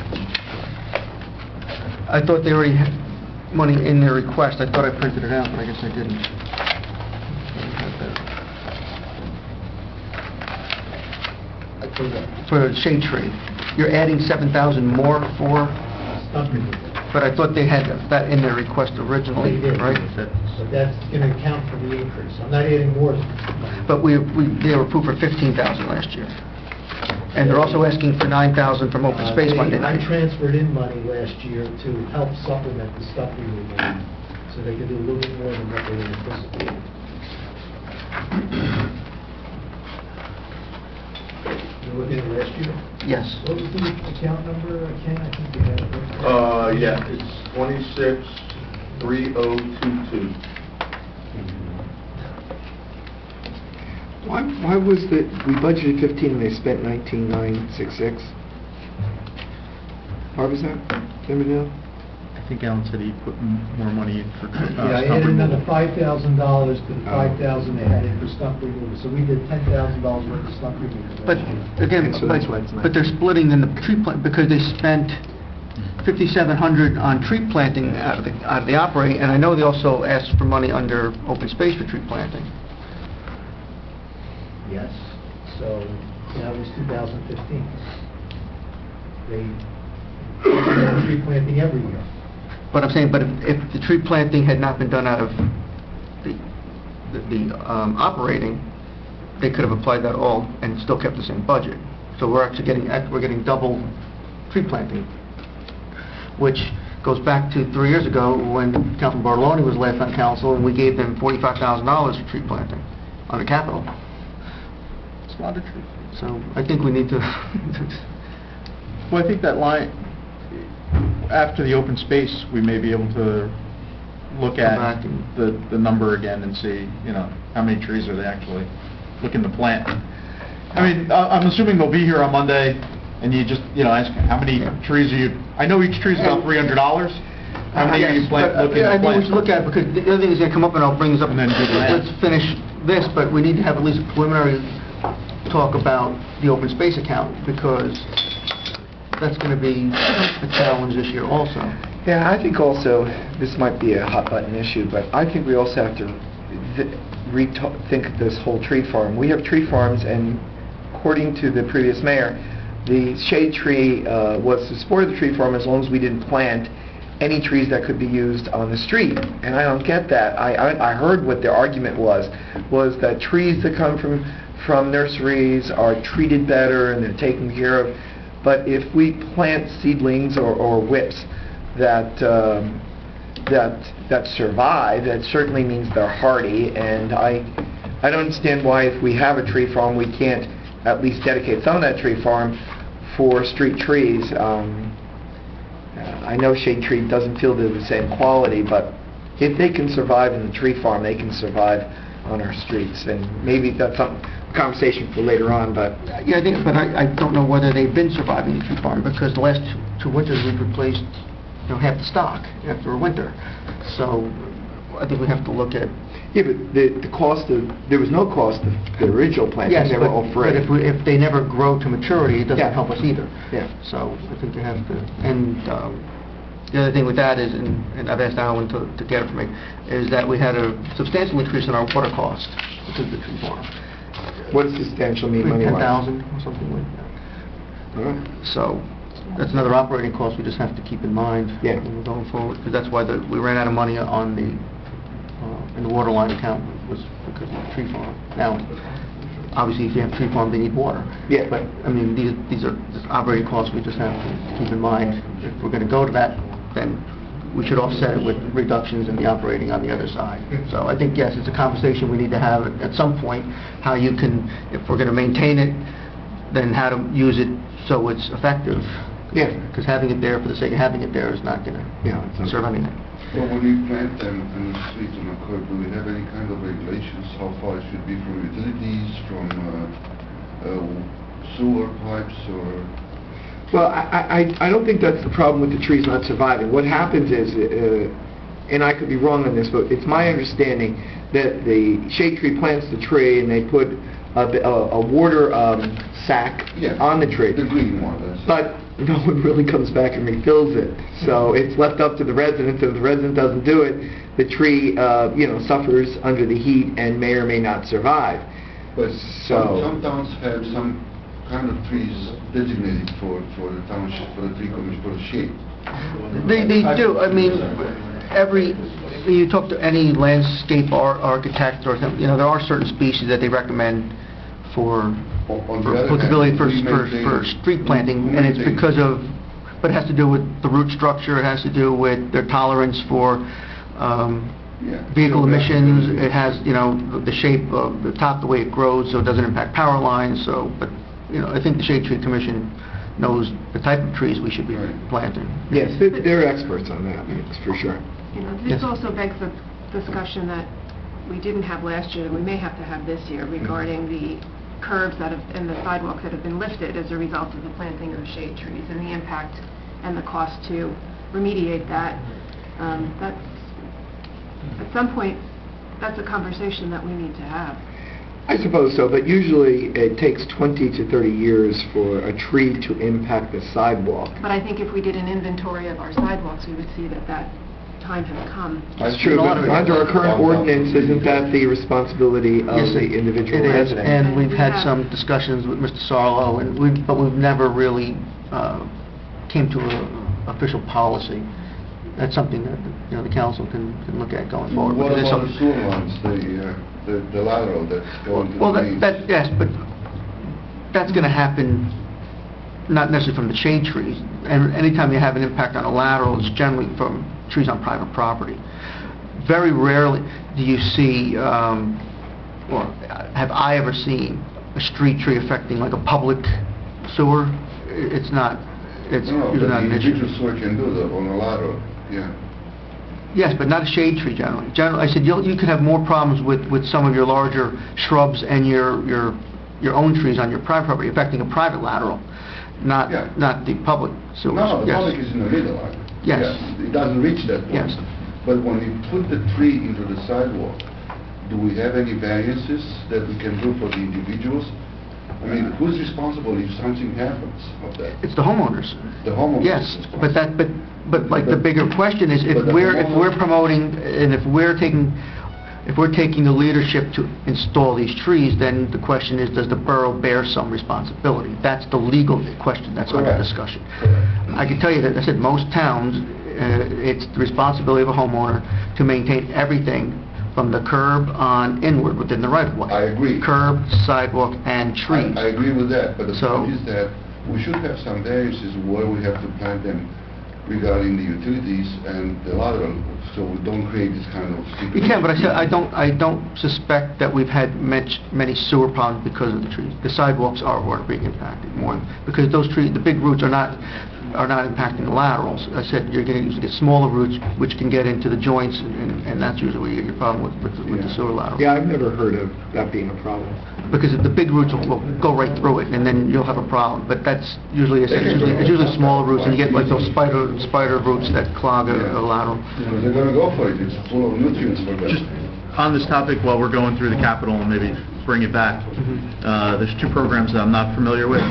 I thought they already had money in their request. I thought I printed it out, but I guess I didn't. For Shade Tree, you're adding 7,000 more for, Stump removal. but I thought they had that in their request originally, They did. right? But that's going to account for the increase. I'm not adding more money. But they were approved for 15,000 last year. And they're also asking for 9,000 from open space Monday I night. transferred in money last year to help supplement the stump removal, so they could do a little bit more than what they were anticipating. You We're looking at last year. Yes. What was the account number, Ken? I think you had it. Yeah, it's 263022. Why was the, we budgeted 15 and they spent 19,966? Why was that? Remember now? I think Alan said he put more money in for Yeah, I stump added another removal. $5,000 to the $5,000 they had in for stump removal. So we did $10,000 worth of stump removal. But last year. again, So that's why it's but they're splitting in the tree plant, because they spent $5,700 on tree planting out of the operating, and I know they also asked for money under open space for tree planting. Yes, so that was 2015. They do tree planting every year. But I'm saying, but if the tree planting had not been done out of the operating, they could have applied that all and still kept the same budget. So we're actually getting double tree planting, which goes back to 3 years ago when Councilman Bartoloni was last on council, and we gave them $45,000 for tree planting on the capital. It's a lot of trees. So I think we need to... Well, I think that line, after the open space, we may be able to look Come back at and- the number again and see, you know, how many trees are they actually looking to plant. I mean, I'm assuming they'll be here on Monday, and you just, you know, ask how many trees are you, I know each tree's about $300. How many are you Yes, looking but, to I think we plant? should look at it, because the other thing is going to come up, and I'll bring this up, And then do the math. let's finish this, but we need to have at least a preliminary talk about the open space account, because that's going to be a challenge this year also. Yeah, I think also, this might be a hot button issue, but I think we also have to rethink this whole tree farm. We have tree farms, and according to the previous mayor, the shade tree was to support the tree farm as long as we didn't plant any trees that could be used on the street. And I don't get that. I heard what their argument was that trees that come from nurseries are treated better and they're taken care of. But if we plant seedlings or whips that survive, that certainly means they're hardy. And I don't understand why, if we have a tree farm, we can't at least dedicate some of that tree farm for street trees. I know shade tree doesn't feel they're the same quality, but if they can survive in the tree farm, they can survive on our streets. And maybe that's a conversation for later on, but... Yeah, I think, but I don't know whether they've been surviving the tree farm, because the last two winters we've replaced, you know, half the stock after a winter. So I think we have to look at... Yeah, but the cost of, there was no cost of the original planting. Yes, They were all free. but if they never grow to maturity, it doesn't Yeah. help us either. Yeah. So I think you have to, and the other thing with that is, and I've asked Alan to get it for me, is that we had a substantial increase in our water cost because of the tree farm. What does substantial mean money-wise? 10,000 or something like that. All right. So that's another operating cost we just have to keep in mind Yeah. when we're going forward, because that's why we ran out of money on the in the water line account, was because of the tree farm. Now, obviously, if you have a tree farm, they need water. Yeah. But, I mean, these are just operating costs we just have to keep in mind. If we're going to go to that, then we should offset it with reductions in the operating on the other side. So I think, yes, it's a conversation we need to have at some point, how you can, if we're going to maintain it, then how to use it so it's effective. Yeah. Because having it there for the sake of having it there is not going to serve anything. Well, when we plant them in the streets on the curb, do we have any kind of regulations how far it should be from utilities, from sewer pipes, or? Well, I don't think that's the problem with the trees not surviving. What happens is, and I could be wrong on this, but it's my understanding that the shade tree plants the tree and they put a water sack Yeah, on the tree. The green one, that's it. But no one really comes back and refills it. So it's left up to the residents. If the resident doesn't do it, the tree, suffers under the heat and may or may not survive. But So- some towns have some kind of trees designated for the township, for the tree commission, for the shade. They do. I mean, you talk to any landscape architect or something, there are certain species that they recommend for On the other hand, applicability for we maintain- for street planting, and it's because of, but it has to do with the root structure, it has to do with their tolerance for Yeah. vehicle So emissions, that's- it has, the shape of the top, the way it grows, so it doesn't impact power lines, but I think the Shade Tree Commission knows the type of trees we should be Right. planting. Yes, they're experts on that, for sure. This Yes. also begs the discussion that we didn't have last year, that we may have to have this year regarding the curbs and the sidewalks that have been lifted as a result of the planting of the shade trees and the impact and the cost to remediate that. That's, at some point, that's a conversation that we need to have. I suppose so, but usually it takes 20 to 30 years for a tree to impact the sidewalk. But I think if we did an inventory of our sidewalks, we would see that time has come. That's true, but under our current ordinance, isn't that the responsibility of Yes, the individual it is, resident? and we've We had have- some discussions with Mr. Sarlo, but we've never really came to an official policy. That's something that, the council can look at going forward. What because it's about the something- sewer lines, the lateral that's going to the Well, mains? yes, but that's going to happen not necessarily from the shade trees. And anytime you have an impact on a lateral, it's generally from trees on private property. Very rarely do you see, or have I ever seen, a street tree affecting like a public sewer. It's not, it's No, usually but not the an issue. individual sewer can do that on a lateral, yeah. Yes, but not a shade tree generally. I said you could have more problems with some of your larger shrubs and your own trees on your private property affecting a private lateral, not Yeah. not the public sewers. No, the Yes. public is in the middle. Yes. It doesn't reach that point. Yes. But when we put the tree into the sidewalk, do we have any variances that we can do for the individuals? I mean, who's responsible if something happens of that? It's the homeowners. The homeowner is Yes, responsible. but like the bigger question is But if the we're homeowner- promoting and if we're taking the leadership to install these trees, then the question is, does the borough bear some responsibility? That's the legal question that's under Correct. discussion. Correct. I can tell you that, I said, most towns, it's the responsibility of a homeowner to maintain everything from the curb on inward within the right-of-way. I agree. Curb, sidewalk, and trees. I agree with that, but the So- point is that we should have some variances where we have to plant them regarding the utilities and the lateral, so we don't create this kind of You situation. can, but I said, I don't suspect that we've had many sewer problems because of the trees. The sidewalks are being impacted more, because those trees, the big roots are not impacting the laterals. I said, you're going to usually get smaller roots, which can get into the joints, and that's usually where you get your problem with the sewer laterals. Yeah, I've never heard of that being a problem. Because the big roots will go right through it, and then you'll have a problem. But that's usually, it's usually smaller roots, and you get like those spider roots that clog a lateral. Because they're gonna go for it, it's full of nutrients for Just them. on this topic, while we're going through the capital and maybe bring it back, there's two programs that I'm not familiar with.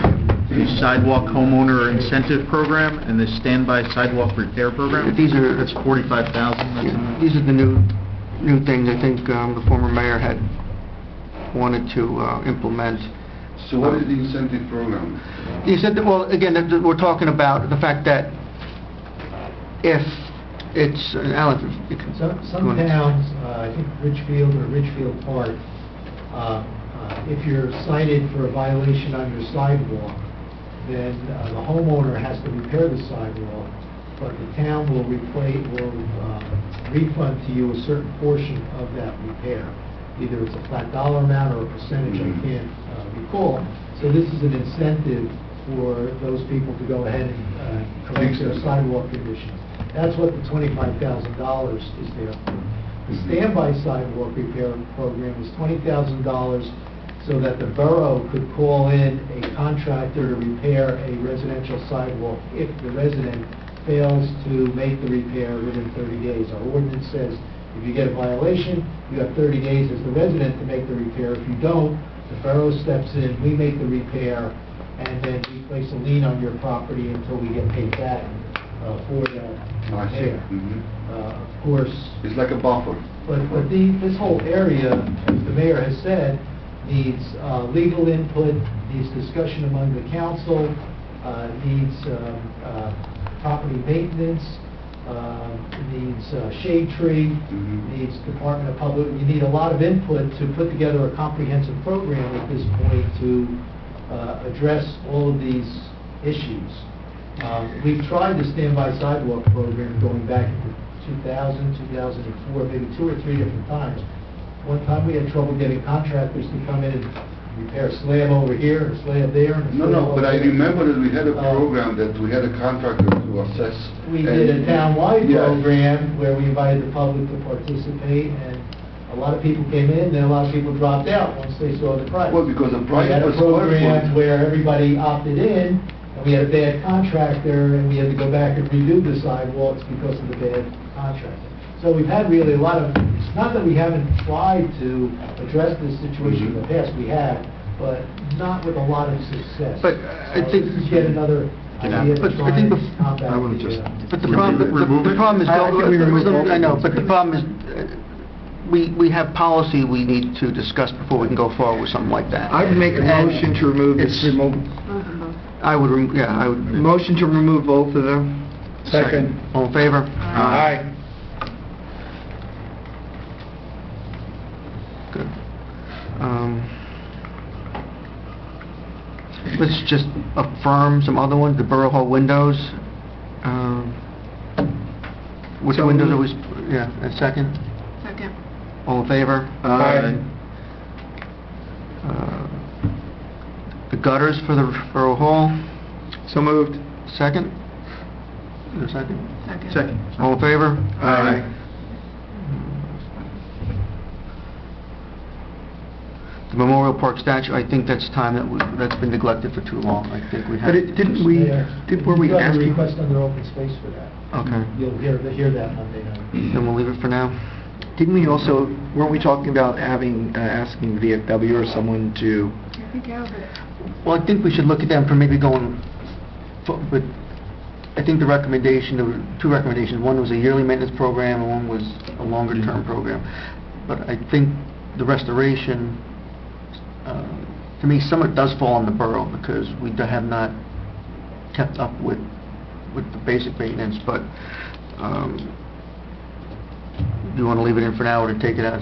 The Sidewalk Homeowner Incentive Program and the Standby Sidewalk Repair Program. That's $45,000. That's in there. These are the new things I think the former mayor had wanted to implement. So what is the incentive program? He said that, well, again, that we're talking about the fact that if it's, Alan, you can... Some towns, I think Richfield or Richfield Park, if you're cited for a violation on your sidewalk, then the homeowner has to repair the sidewalk, but the town will refund to you a certain portion of that repair. Either it's a flat dollar amount or a percentage, I can't recall. So this is an incentive for those people to go ahead and correct their sidewalk conditions. That's what the $25,000 is there for. The standby sidewalk repair program is $20,000 so that the borough could call in a contractor to repair a residential sidewalk if the resident fails to make the repair within 30 days. Our ordinance says if you get a violation, you have 30 days as the resident to make the repair. If you don't, the borough steps in, we make the repair, and then we place a lien on your property until we get paid back for that I see. repair. Mhm. Of course, It's like a buffer. but this whole area, as the mayor has said, needs legal input, needs discussion among the council, needs property maintenance, needs shade tree, Mhm. needs Department of Public, you need a lot of input to put together a comprehensive program at this point to address all of these issues. We've tried the standby sidewalk program going back to 2000, 2004, maybe 2 or 3 different times. One time we had trouble getting contractors to come in and repair a slab over here, a slab there, and a No, slab no, but over I there. remember that we had a program that we had a contractor to assess. We did a town-wide Yeah. program where we invited the public to participate, and a lot of people came in, and a lot of people dropped out once they saw the price. Well, because the price We had a per square program foot. where everybody opted in, and we had a bad contractor, and we had to go back and redo the sidewalks because of the bad contractor. So we've had really a lot of, it's not that we haven't tried to address this situation in the past, we have, but not with a lot of success. But I So think- This is yet another idea But to I try think and bef- combat I wanna the, just- But the problem is, I think we remove both. I know, but the problem is, we have policy we need to discuss before we can go forward with something like that. I would make a And motion to remove this. it's- Move them both. I would, I would. Motion to remove both of them. Second. All in favor? Aye. Good. Let's just affirm some other ones, the Borough Hall windows. Which So windows are moved. we, yeah, a second? Second. All in favor? Aye. The gutters for the Borough Hall, So moved. second? Is there a second? Second. All in favor? Aye. The Memorial Park statue, I think that's time that's been neglected for too long. I think we have... But didn't we, were we You have a asking? request under open space for that. Okay, You'll hear that Monday night. then we'll leave it for now. Didn't we also, weren't we talking about asking VFW or someone to? I think Albert. Well, I think we should look at them for maybe going, but I think the recommendation, there were two recommendations. One was a yearly maintenance program, and one was a longer-term program. But I think the restoration, to me, some of it does fall on the borough, because we have not kept up with the basic maintenance, but do you want to leave it in for now or to take it out?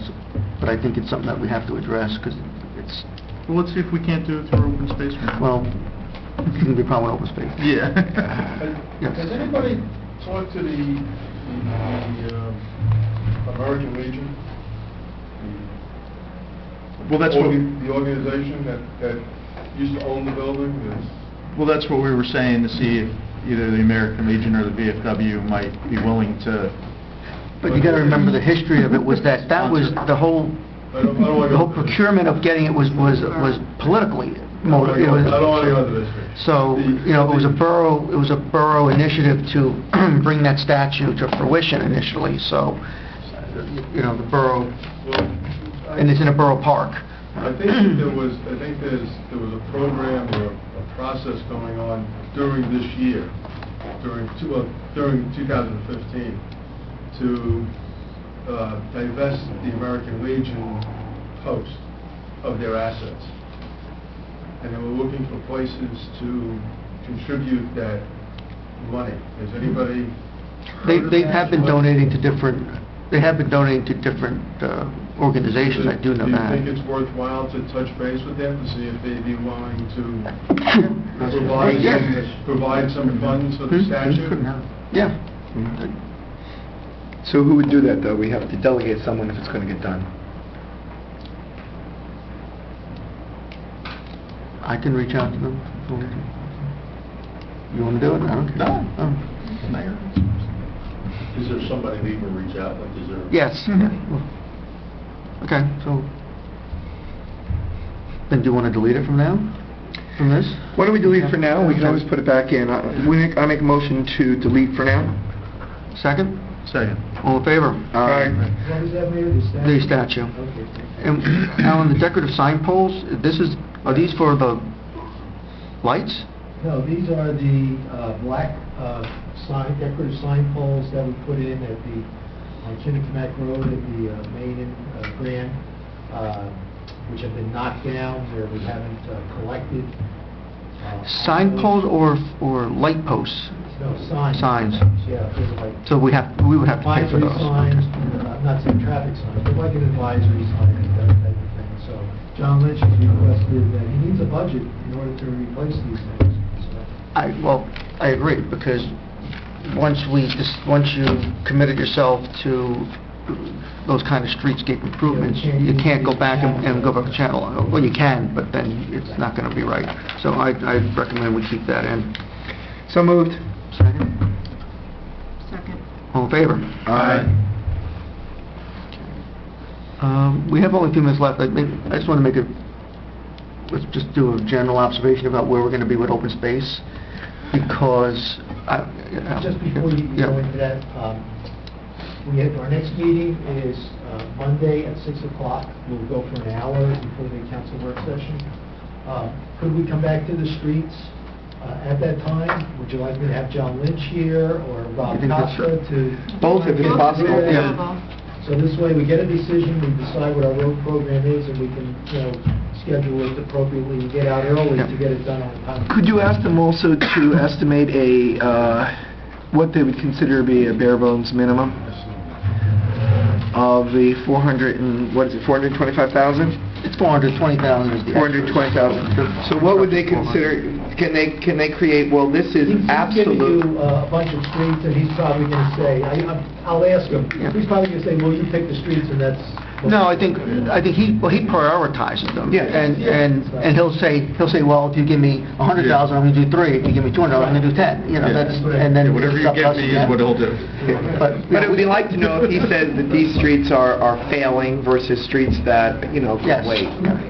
But I think it's something that we have to address, because it's, Well, let's see if we can't do it through open space. well, it's going to be a problem with open space. Yeah. Yes. Has anybody talked to the American Legion? Well, that's what, The organization that used to own the building is... well, that's what we were saying, to see if either the American Legion or the VFW might be willing to... But you got to remember, the history of it was that was the whole procurement of getting it was politically motivated. I don't want to go into this. So, you know, it was a borough initiative to bring that statue to fruition initially, so, you know, the borough, and it's in a borough park. I think there was a program or a process going on during this year, during 2015, to divest the American Legion Post of their assets. And they were looking for places to contribute that money. Has anybody heard of They that? have been donating to different, organizations, I do know that. Do you think it's worthwhile to touch base with them to see if they'd be willing to provide some funds for the statue? Yeah. So who would do that, though? We have to delegate someone if it's going to get done. I can reach out to them. You want to do it? I don't care. No. Oh. Mayor. Is there somebody we can reach out, like, is there? Yes. Yeah. Okay, so, then do you want to delete it from now, from this? Why don't we delete for now? We can always put it back in. I make a motion to delete for now. Second? Second. All in favor? Aye. What was that, Mayor? The statue. Okay. And Alan, the decorative sign poles, are these for the lights? No, these are the black decorative sign poles that we put in on Chinnacamack Road at the Main and Grand, which have been knocked down where we haven't collected. Sign poles or light posts? No, signs. Signs. Yeah, they're like So we would have to pay for advisory those. signs, I'm not saying traffic signs, but like an advisory sign, that type of thing. So John Lynch has requested that he needs a budget in order to replace these things. So I agree, because once you committed yourself to those kind of streetscape improvements, you can't go back and go back to channel. Well, you can, but then it's not going to be right. So I recommend we keep that in. So moved. Second? Second. All in favor? Aye. We have only a few minutes left. I just want to make let's just do a general observation about where we're going to be with open space, because... Just before you Yeah. go into that, our next meeting is Monday at 6 o'clock. We'll go for an hour before the council work session. Could we come back to the streets at that time? Would you like me to have John Lynch here or Rob You think that's Costa right? to... Both, if it's get possible. there? Yeah. So this way, we get a decision, we decide what our road program is, and we can, schedule it appropriately and get out early Yeah. to get it done on time. Could you ask them also to estimate what they would consider to be a bare bones minimum of the 425,000? It's 420,000 is the... 420,000. So what would they consider, can they create, well, this is He's giving absolute... you a bunch of streets, and he's probably going to say, I'll ask him, Yeah. he's probably going to say, well, you pick the streets, and that's... No, I think he prioritizes them. Yeah. And he'll say, well, if you give me 100,000, I'm going to do 3. If you give me 200,000, I'm going to do 10. Yeah. That's, and then... Whatever you it's up to get us me to is what he'll do. But it would be like to know if he says that these streets are failing versus streets that, can Yes. wait. Yeah.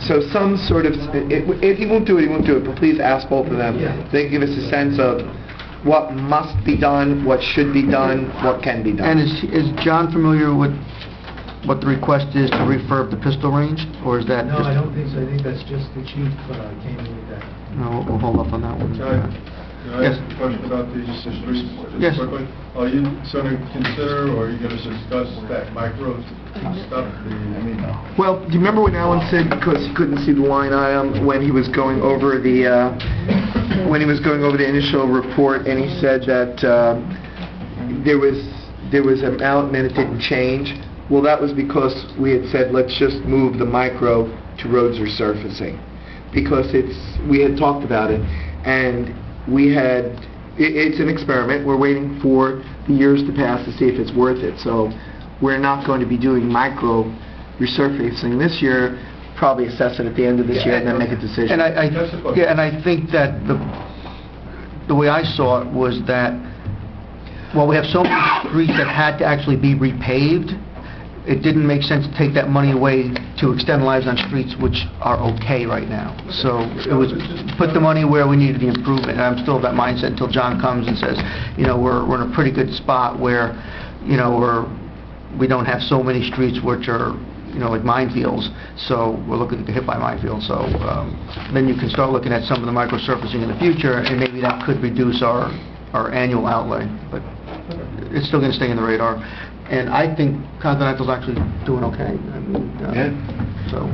So some sort of, if he won't do it, he won't do it, but please ask both of them. Yeah. They give us a sense of what must be done, what should be done, what can be done. And is John familiar with what the request is to refurb the pistol range, or is that No, just... I don't think so, I think that's just the chief came in with that. No, we'll hold up on that one. Can I Yes. ask a question about these streets Yes. just quickly? Are you going to consider, or are you going to discuss that micro stuff? Well, do you remember when Alan said, because he couldn't see the line item, when he was going over the initial report, and he said that there was an amount and then it didn't change? Well, that was because we had said, let's just move the micro to roads resurfacing, because we had talked about it, and it's an experiment. We're waiting for the years to pass to see if it's worth it. So we're not going to be doing micro resurfacing this year, probably assess it at the end of this year and then make a decision. And I think that the way I saw it was that, while we have so many streets that had to actually be repaved, it didn't make sense to take that money away to extend lives on streets which are okay right now. So it was put the money where we needed the improvement, and I'm still of that mindset until John comes and says, we're in a pretty good spot where, we don't have so many streets which are, like minefields, so we're looking to get hit by minefields. So then you can start looking at some of the microsurfacing in the future, and maybe that could reduce our annual outlay, but it's still going to stay in the radar. And I think Continental's actually doing okay. So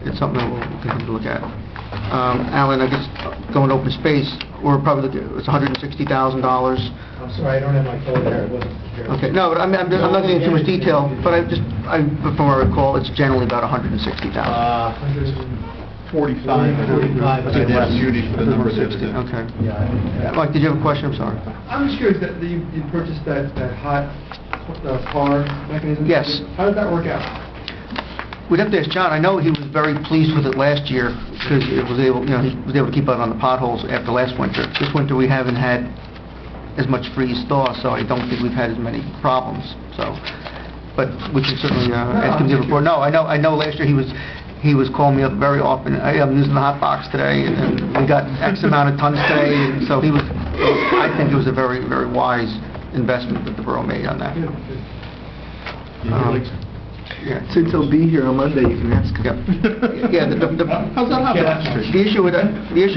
it's something that we'll continue to look at. Alan, I guess going to open space, we're probably looking, it's $160,000. I'm sorry, I don't have my phone there, it wasn't prepared. Okay, no, but I'm not getting into too much detail, but from what I recall, it's generally about $160,000. 45. I did ask Judy for the number the other day. Okay. Yeah. Mike, did you have a question? I'm sorry. I'm just curious that you purchased that hot car mechanism? Yes. How did that work out? We'd have to ask John. I know he was very pleased with it last year because he was able to keep out on the potholes after last winter. This winter we haven't had as much freeze thaw, so I don't think we've had as many problems. So, but we can certainly ask him to give a report. No, I know last year he was calling me up very often. Hey, I'm using the hot box today, and we got X amount of tons today. And so I think it was a very, very wise investment that the borough made on that. Yeah. Since he'll be here on Monday, you can ask him. Yeah. How's that happen? The issue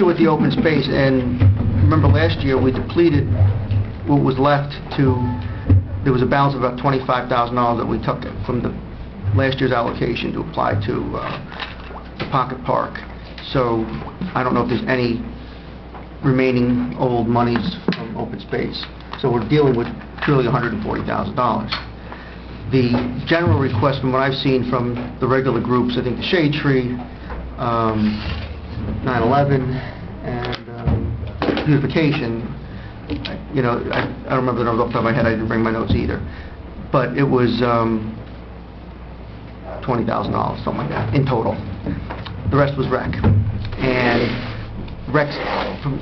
with the open space, and remember last year we depleted what was left there was a balance of about $25,000 that we took from the last year's allocation to apply to the Pocket Park. So I don't know if there's any remaining old monies from open space. So we're dealing with purely $140,000. The general request from what I've seen from the regular groups, I think the Shade Tree, 9/11, and beautification, I don't remember the numbers off the top of my head, I didn't bring my notes either. but it was $20,000, something like that, in total. The rest was rec. And rec's,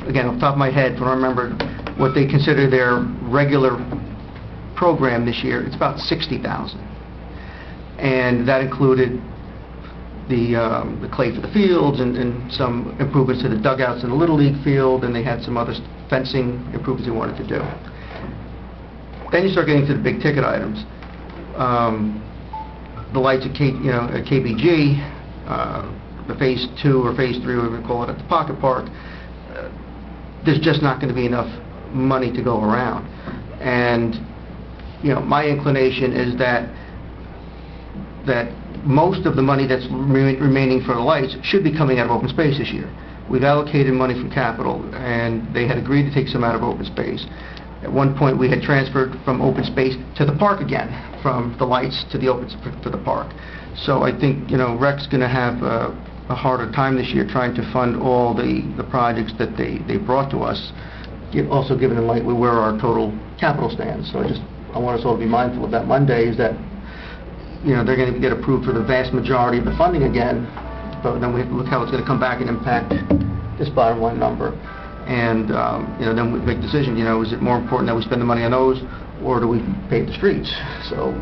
again, off the top of my head, if I remember what they consider their regular program this year, it's about $60,000. And that included the clay for the fields and some improvements to the dugouts in the Little League field, and they had some other fencing improvements they wanted to do. Then you start getting to the big ticket items. The lights at KBG, the Phase 2 or Phase 3, whatever we call it, at the Pocket Park, there's just not going to be enough money to go around. And my inclination is that most of the money that's remaining for the lights should be coming out of open space this year. We've allocated money from capital, and they had agreed to take some out of open space. At one point, we had transferred from open space to the park again, from the lights to the open for the park. So I think Rec's going to have a harder time this year trying to fund all the projects that they brought to us, also given in light where our total capital stands. So I want us all to be mindful of that Monday, is that they're going to get approved for the vast majority of the funding again, but then we have to look how it's going to come back and impact this bottom line number. And then we make a decision, is it more important that we spend the money on those, or do we pave the streets? So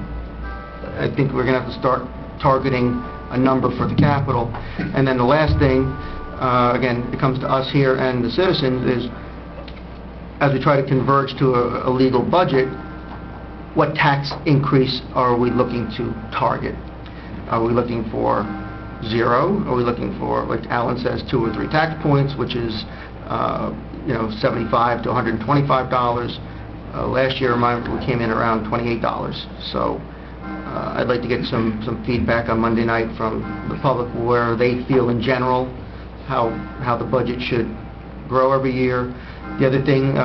I think we're going to have to start targeting a number for the capital. And then the last thing, again, it comes to us here and the citizens, is as we try to converge to a legal budget, what tax increase are we looking to target? Are we looking for 0? Are we looking for, like Alan says, 2 or 3 tax points, which is $75 to $125? Last year, we came in around $28. So I'd like to get some feedback on Monday night from the public, where they feel in general how the budget should grow every year. The other thing,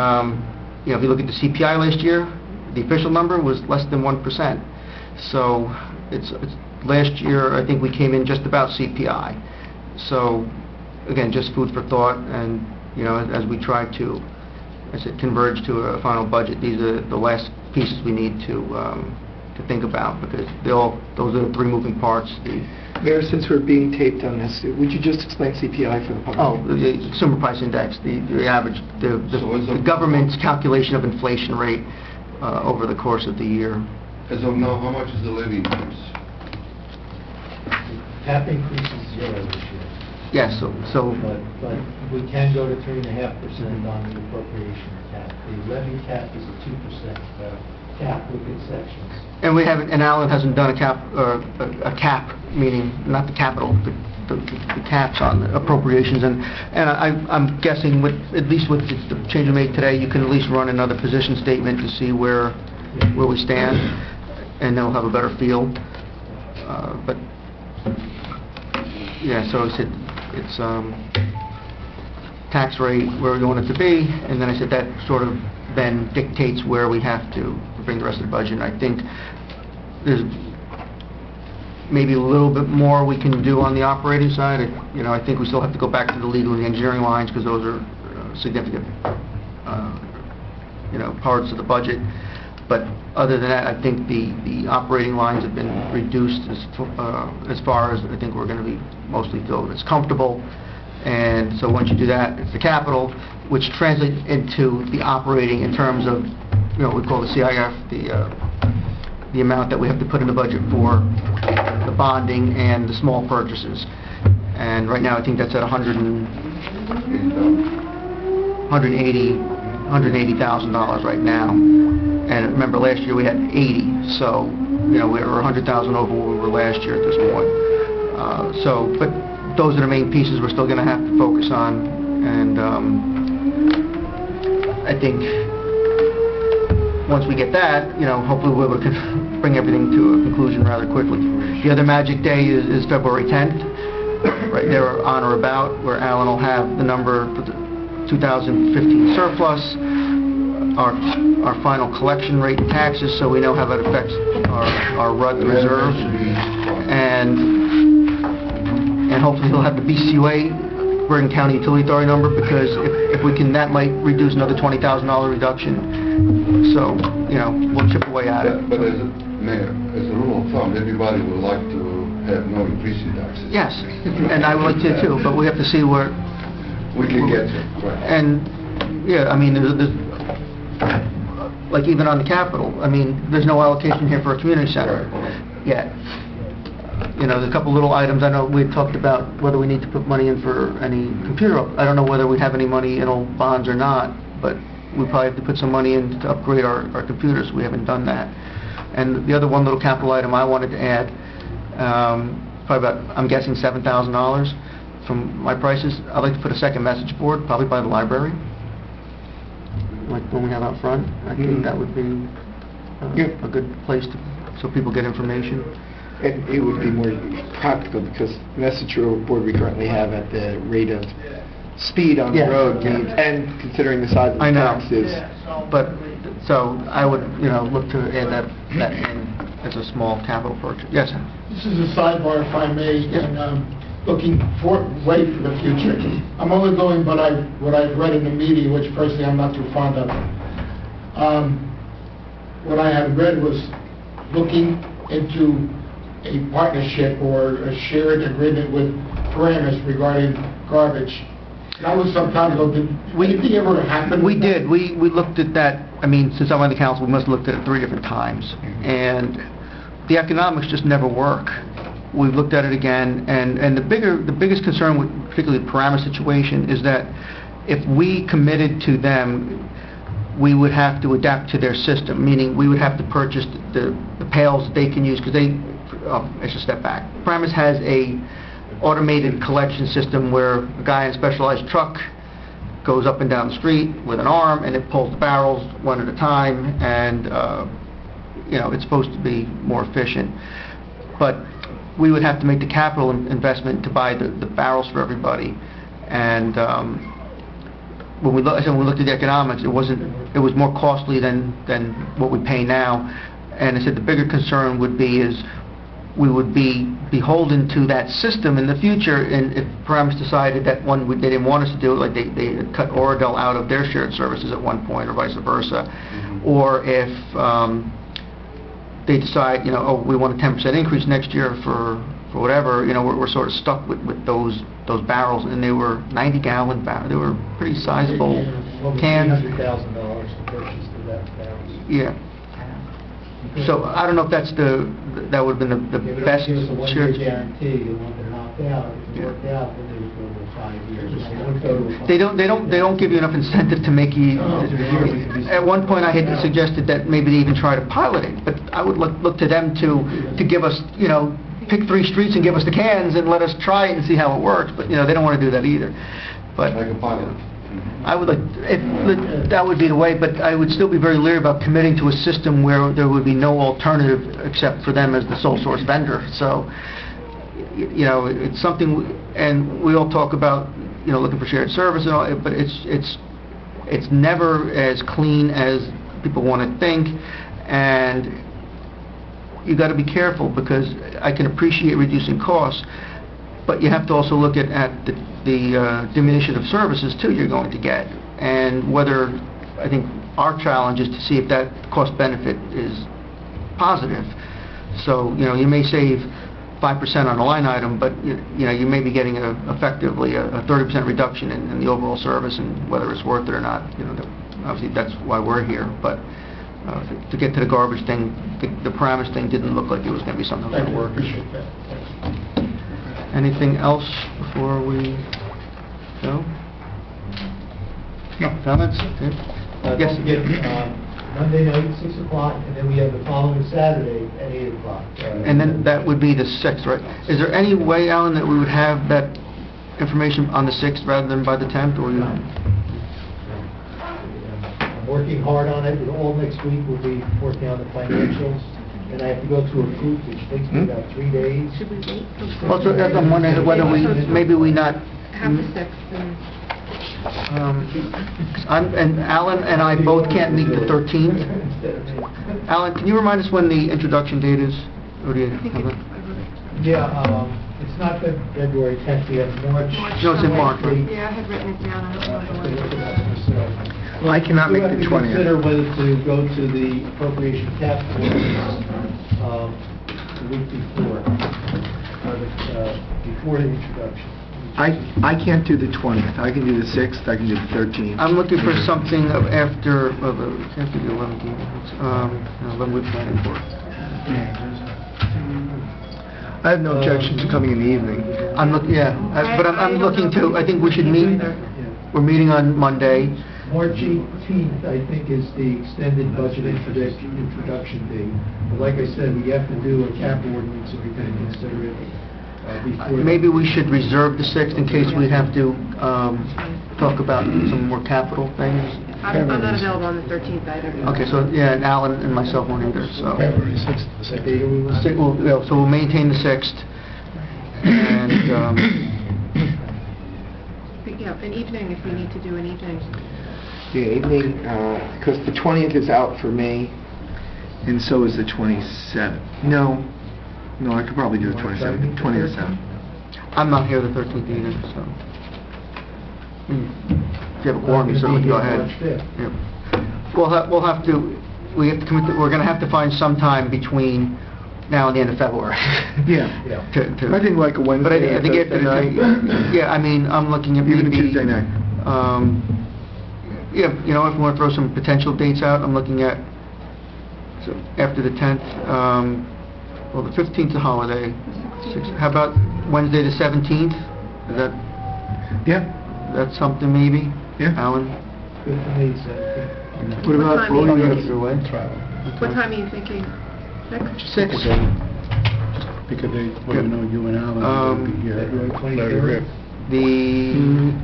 if you look at the CPI last year, the official number was less than 1%. So it's last year, I think we came in just about CPI. So again, just food for thought. And as we try to, converge to a final budget, these are the last pieces we need to think about, because those are the 3 moving parts. Mayor, since we're being taped on this, would you just explain CPI for the public? Oh, the Consumer Price Index, the average, the government's calculation of inflation rate over the course of the year. As of now, how much is the levy increase? Cap increase is 0 this year. Yes, so But we can go to 3.5% on the appropriation cap. The levy cap is a 2% cap with exceptions. and we haven't, and Alan hasn't done a cap, meaning not the capital, but the caps on appropriations, and I'm guessing at least with the change we made today, you can at least run another position statement to see where we stand, and then we'll have a better feel. But yeah, so I said it's tax rate where we want it to be, and then I said that sort of then dictates where we have to bring the rest of the budget. And I think there's maybe a little bit more we can do on the operating side. I think we still have to go back to the legal and the engineering lines, because those are significant, parts of the budget. But other than that, I think the operating lines have been reduced as far as I think we're going to be mostly filled. It's comfortable, and so once you do that, it's the capital, which translates into the operating in terms of, what we call the CIF, the amount that we have to put in the budget for the bonding and the small purchases. And right now, I think that's at $180,000 right now. And remember, last year we had 80, so we were 100,000 over where we were last year at this point. But those are the main pieces we're still going to have to focus on, and I think once we get that, hopefully we'll be able to bring everything to a conclusion rather quickly. The other magic day is February 10th, right there on or about, where Alan will have the number for the 2015 surplus, our final collection rate in taxes, so we know how that affects our RUD reserve, and hopefully he'll have the BCUA, Bergen County Utility Authority number, because if we can, that might reduce another $20,000 reduction. So we'll chip away at it. But Mayor, as a rule of thumb, everybody would like to have no increase in taxes. Yes, and I would like to too, but we have to see where... We can get to, right. And, yeah, I mean, there's, like even on the Capitol, I mean, there's no allocation here for a community center yet. You know, there's a couple little items, I know we talked about whether we need to put money in for any computer, I don't know whether we have any money in old bonds or not, but we probably have to put some money in to upgrade our computers, we haven't done that. And the other one little capital item I wanted to add, probably about, I'm guessing $7,000 from my prices. I'd like to put a second message board, probably by the library, like the one we have out front. I think that would be a good place so people get information. And it would be more practical because the message board we currently have at the rate of speed on the road needs, and considering the size of the taxes. But, so I would, look to add that in as a small capital purchase. Yes, sir. This is a sidebar, if I may, and looking way for the future. I'm only going by what I've read in the media, which personally I'm not too fond of. What I had read was looking into a partnership or a shared agreement with parameters regarding garbage. That was some time ago. Did anything ever happen? We did. We looked at that. I mean, since I'm on the council, we must have looked at it 3 different times. And the economics just never work. We've looked at it again, and the biggest concern with particularly the parameter situation is that if we committed to them, we would have to adapt to their system, meaning we would have to purchase the pails that they can use, because I should step back. Paramus has a automated collection system where a guy in a specialized truck goes up and down the street with an arm, and it pulls the barrels one at a time, and it's supposed to be more efficient. But we would have to make the capital investment to buy the barrels for everybody, and when we looked at the economics, it was more costly than what we pay now. And I said the bigger concern would be is we would be beholden to that system in the future, and if Paramus decided that they didn't want us to do it, like they cut Oradell out of their shared services at one point, or vice versa, or if they decide, we want a 10% increase next year for whatever, we're sort of stuck with those barrels, and they were 90-gallon barrels. They were pretty sizable cans. $300,000 to purchase that barrels. Yeah. So I don't know if that would have been the best. Give us a 1-year guarantee. You want to knock out. If it worked out, then they would go to 5 years. They don't give you enough incentive to make you. At one point, I had suggested that maybe they even try to pilot it, but I would look to them to give us, pick 3 streets and give us the cans and let us try it and see how it works. But they don't want to do that either. But like a pilot. I would that would be the way, but I would still be very leery about committing to a system where there would be no alternative except for them as the sole source vendor. So, it's something, and we all talk about, looking for shared service and all, but it's never as clean as people want to think, and you got to be careful, because I can appreciate reducing costs, but you have to also look at the diminution of services too you're going to get, and whether, I think our challenge is to see if that cost benefit is positive. So you may save 5% on a line item, but you may be getting effectively a 30% reduction in the overall service, and whether it's worth it or not, obviously that's why we're here. But to get to the garbage thing, the Paramus thing didn't look like it was going to be something that was going to work. Appreciate that. Anything else before we go? No. Comments? Yes. Don't forget, Monday night, 6 o'clock, and then we have the following Saturday at 8 o'clock. And then that would be the 6th, right? Is there any way, Alan, that we would have that information on the 6th rather than by the 10th, or you? I'm working hard on it. All next week we'll be working on the financials, and I have to go to a proof, which takes me about 3 days. Should we wait? Well, so I'm wondering whether maybe we not... Have the 6th and... and Alan and I both can't meet the 13th. Alan, can you remind us when the introduction date is? Or do you have it? Yeah, it's not February 10th, we have March. No, it's in March, right? Yeah, I had written it down. I don't Have to remember look when. at that myself. Well, I cannot make the You have to 20th. consider whether to go to the appropriation task force the week before, or before the introduction. I can't do the 20th. I can do the 6th, I can do the 13th. I'm looking for something after, can't do the 11th either. When we're planning for it. I have no objection to coming in the evening. I'm looking, but I'm looking to, I think we should meet, we're meeting on Monday. March 18th, I think, is the extended budget introduction date. But like I said, we have to do a cap ordinance if we're going to consider it before. Maybe we should reserve the 6th in case we have to talk about some more capital things. I'm not available on the 13th either. Okay, so, and Alan and myself won't either, so. February 6th. So we'll maintain the 6th, and, Yeah, an evening if we need to do an evening. Yeah, evening, because the 20th is out for me, and so is the 27th. No, I could probably do the 27th, 27th. I'm not here the 13th either, so. If you have a quorum, you certainly go ahead. March 5th. Yep. We'll have to, we have to commit, we're going to have to find some time between now and the end of February. Yeah. I think like a Wednesday But I or think after Thursday the, night. yeah, I mean, I'm looking at Even a maybe... Tuesday night. Yeah, you know, if we want to throw some potential dates out, I'm looking at, so after the 10th, well, the 15th is a holiday. How about Wednesday the 17th? Is that, Yeah, that's something maybe? Yeah. Alan? Good for me, 17th. what about, time what is do you it? guys do? What time are you thinking? 6? 6. Pick a date, well, you know, you and Alan will be here. February 23rd. Larry Rip.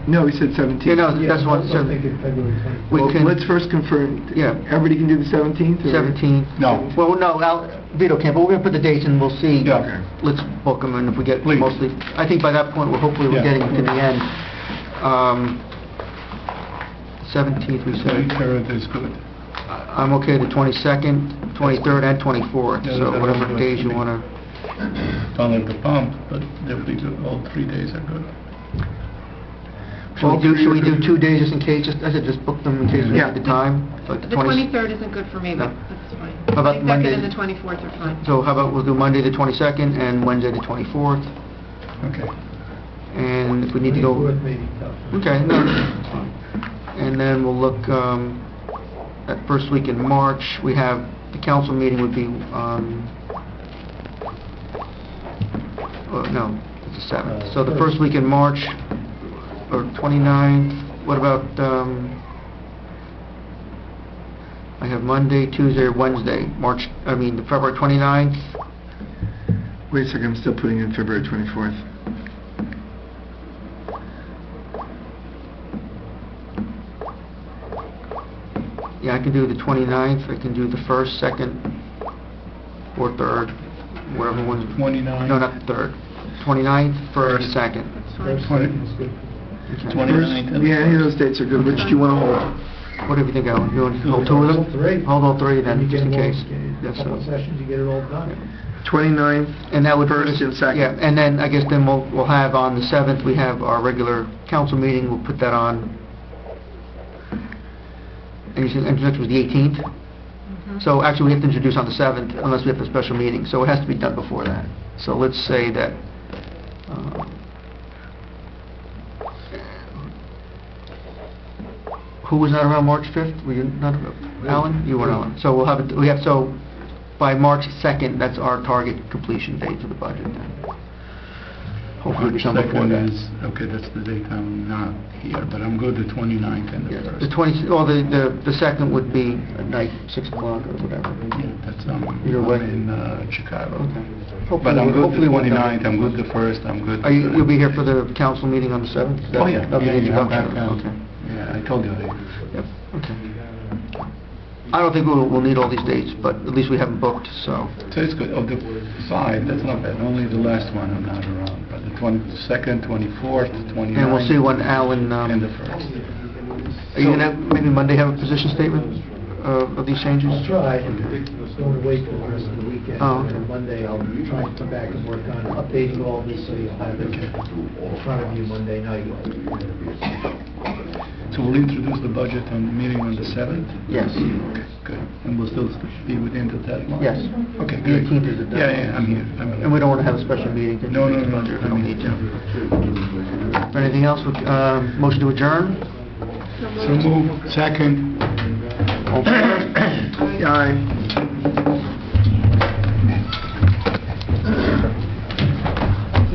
No, we said 17th. Yeah, no, Yeah, that's I'm what, also thinking February 23rd. we Well, can... let's first confirm. Yeah. Everybody can do the 17th? or- 17th. No. Well, no, Vito can't, but we're going to put the dates and we'll see. Yeah. Okay. Let's book them, and if we get Please. mostly, I think by that point, hopefully we're Yeah. getting to the end. 17th, we said. 23rd is good. I'm okay the 22nd, 23rd, and 24th, Yeah, so that whatever works days for you me. want to... Don't have the pump, but they'll be good. All 3 days are good. Should we do 2 days just in case? I said just book them in case we Yeah. have the time? Like The 23rd isn't good for me, but No. that's fine. How about 22nd Monday? and the 24th are fine. So how about we'll do Monday the 22nd and Wednesday the 24th? Okay. And if we need to go... 24th may be tough. Okay, no, that's fine. And then we'll look at first week in March. We have, the council meeting would be, no, it's the 7th. So the first week in March, or 29th, what about, I have Monday, Tuesday, or Wednesday, February 29th. Wait a second, I'm still putting in February 24th. Yeah, I can do the 29th, I can do the 1st, 2nd, or 3rd, whatever one's... 29th. No, not the 3rd. 29th, 1st, 2nd. That's First fine. week is good. Okay. 29th and Yeah, any of those dates are good. Which do you want to hold? What do you think, Alan? You want to hold 2 of them? Hold 3. Hold all 3 then, You just in get them all- case. in Yes, a couple so- sessions, you get it all done. 29th, And that would... First and second. Yeah, and then, I guess then we'll have on the 7th, we have our regular council meeting, we'll put that on... And you said introduction was the 18th? So actually, we have to introduce on the 7th, unless we have a special meeting, so it has to be done before that. So let's say that... who was not around March 5th? Were you not around? Alan? You weren't, Alan. So we'll have it, so by March 2nd, that's our target completion date for the budget then. Hopefully it'll be done before Second that. is, okay, that's the date I'm not here, but I'm good the 29th and the Yeah, 1st. the 20, well, the second would be at night, 6 o'clock or whatever. Yeah, that's, Either way. I'm in Chicago. Okay. But I'm good Hopefully the we'll get 29th, done. I'm good the 1st, I'm good the You'll 3rd. be here for the council meeting on the 7th? Is that- Oh, yeah, that'll be the yeah, I'm introduction. back, Okay. yeah, I told you that. Yep, okay. I don't think we'll need all these dates, but at least we haven't booked, so. So it's good, of the 5, that's not bad, only the last one I'm not around, but the 22nd, 24th, 29th. And we'll see when Alan, And the 1st. are you gonna, maybe Monday have a position statement of these changes? I'll try. I'm going to wait for the rest of the weekend. Oh, okay. And Monday, I'll try and come back and work on updating all this, so you'll have it in front of you Monday night. So we'll introduce the budget on the meeting on the 7th? Yes. Okay, good. And we'll still be within the deadline? Yes. Okay, The good. 18th is the deadline. Yeah, I'm here. And we don't want to have a special meeting to No, no, introduce the no, budget. We I'm don't here. need to. Anything else? Motion to adjourn? So move. Second. All in favor? Aye.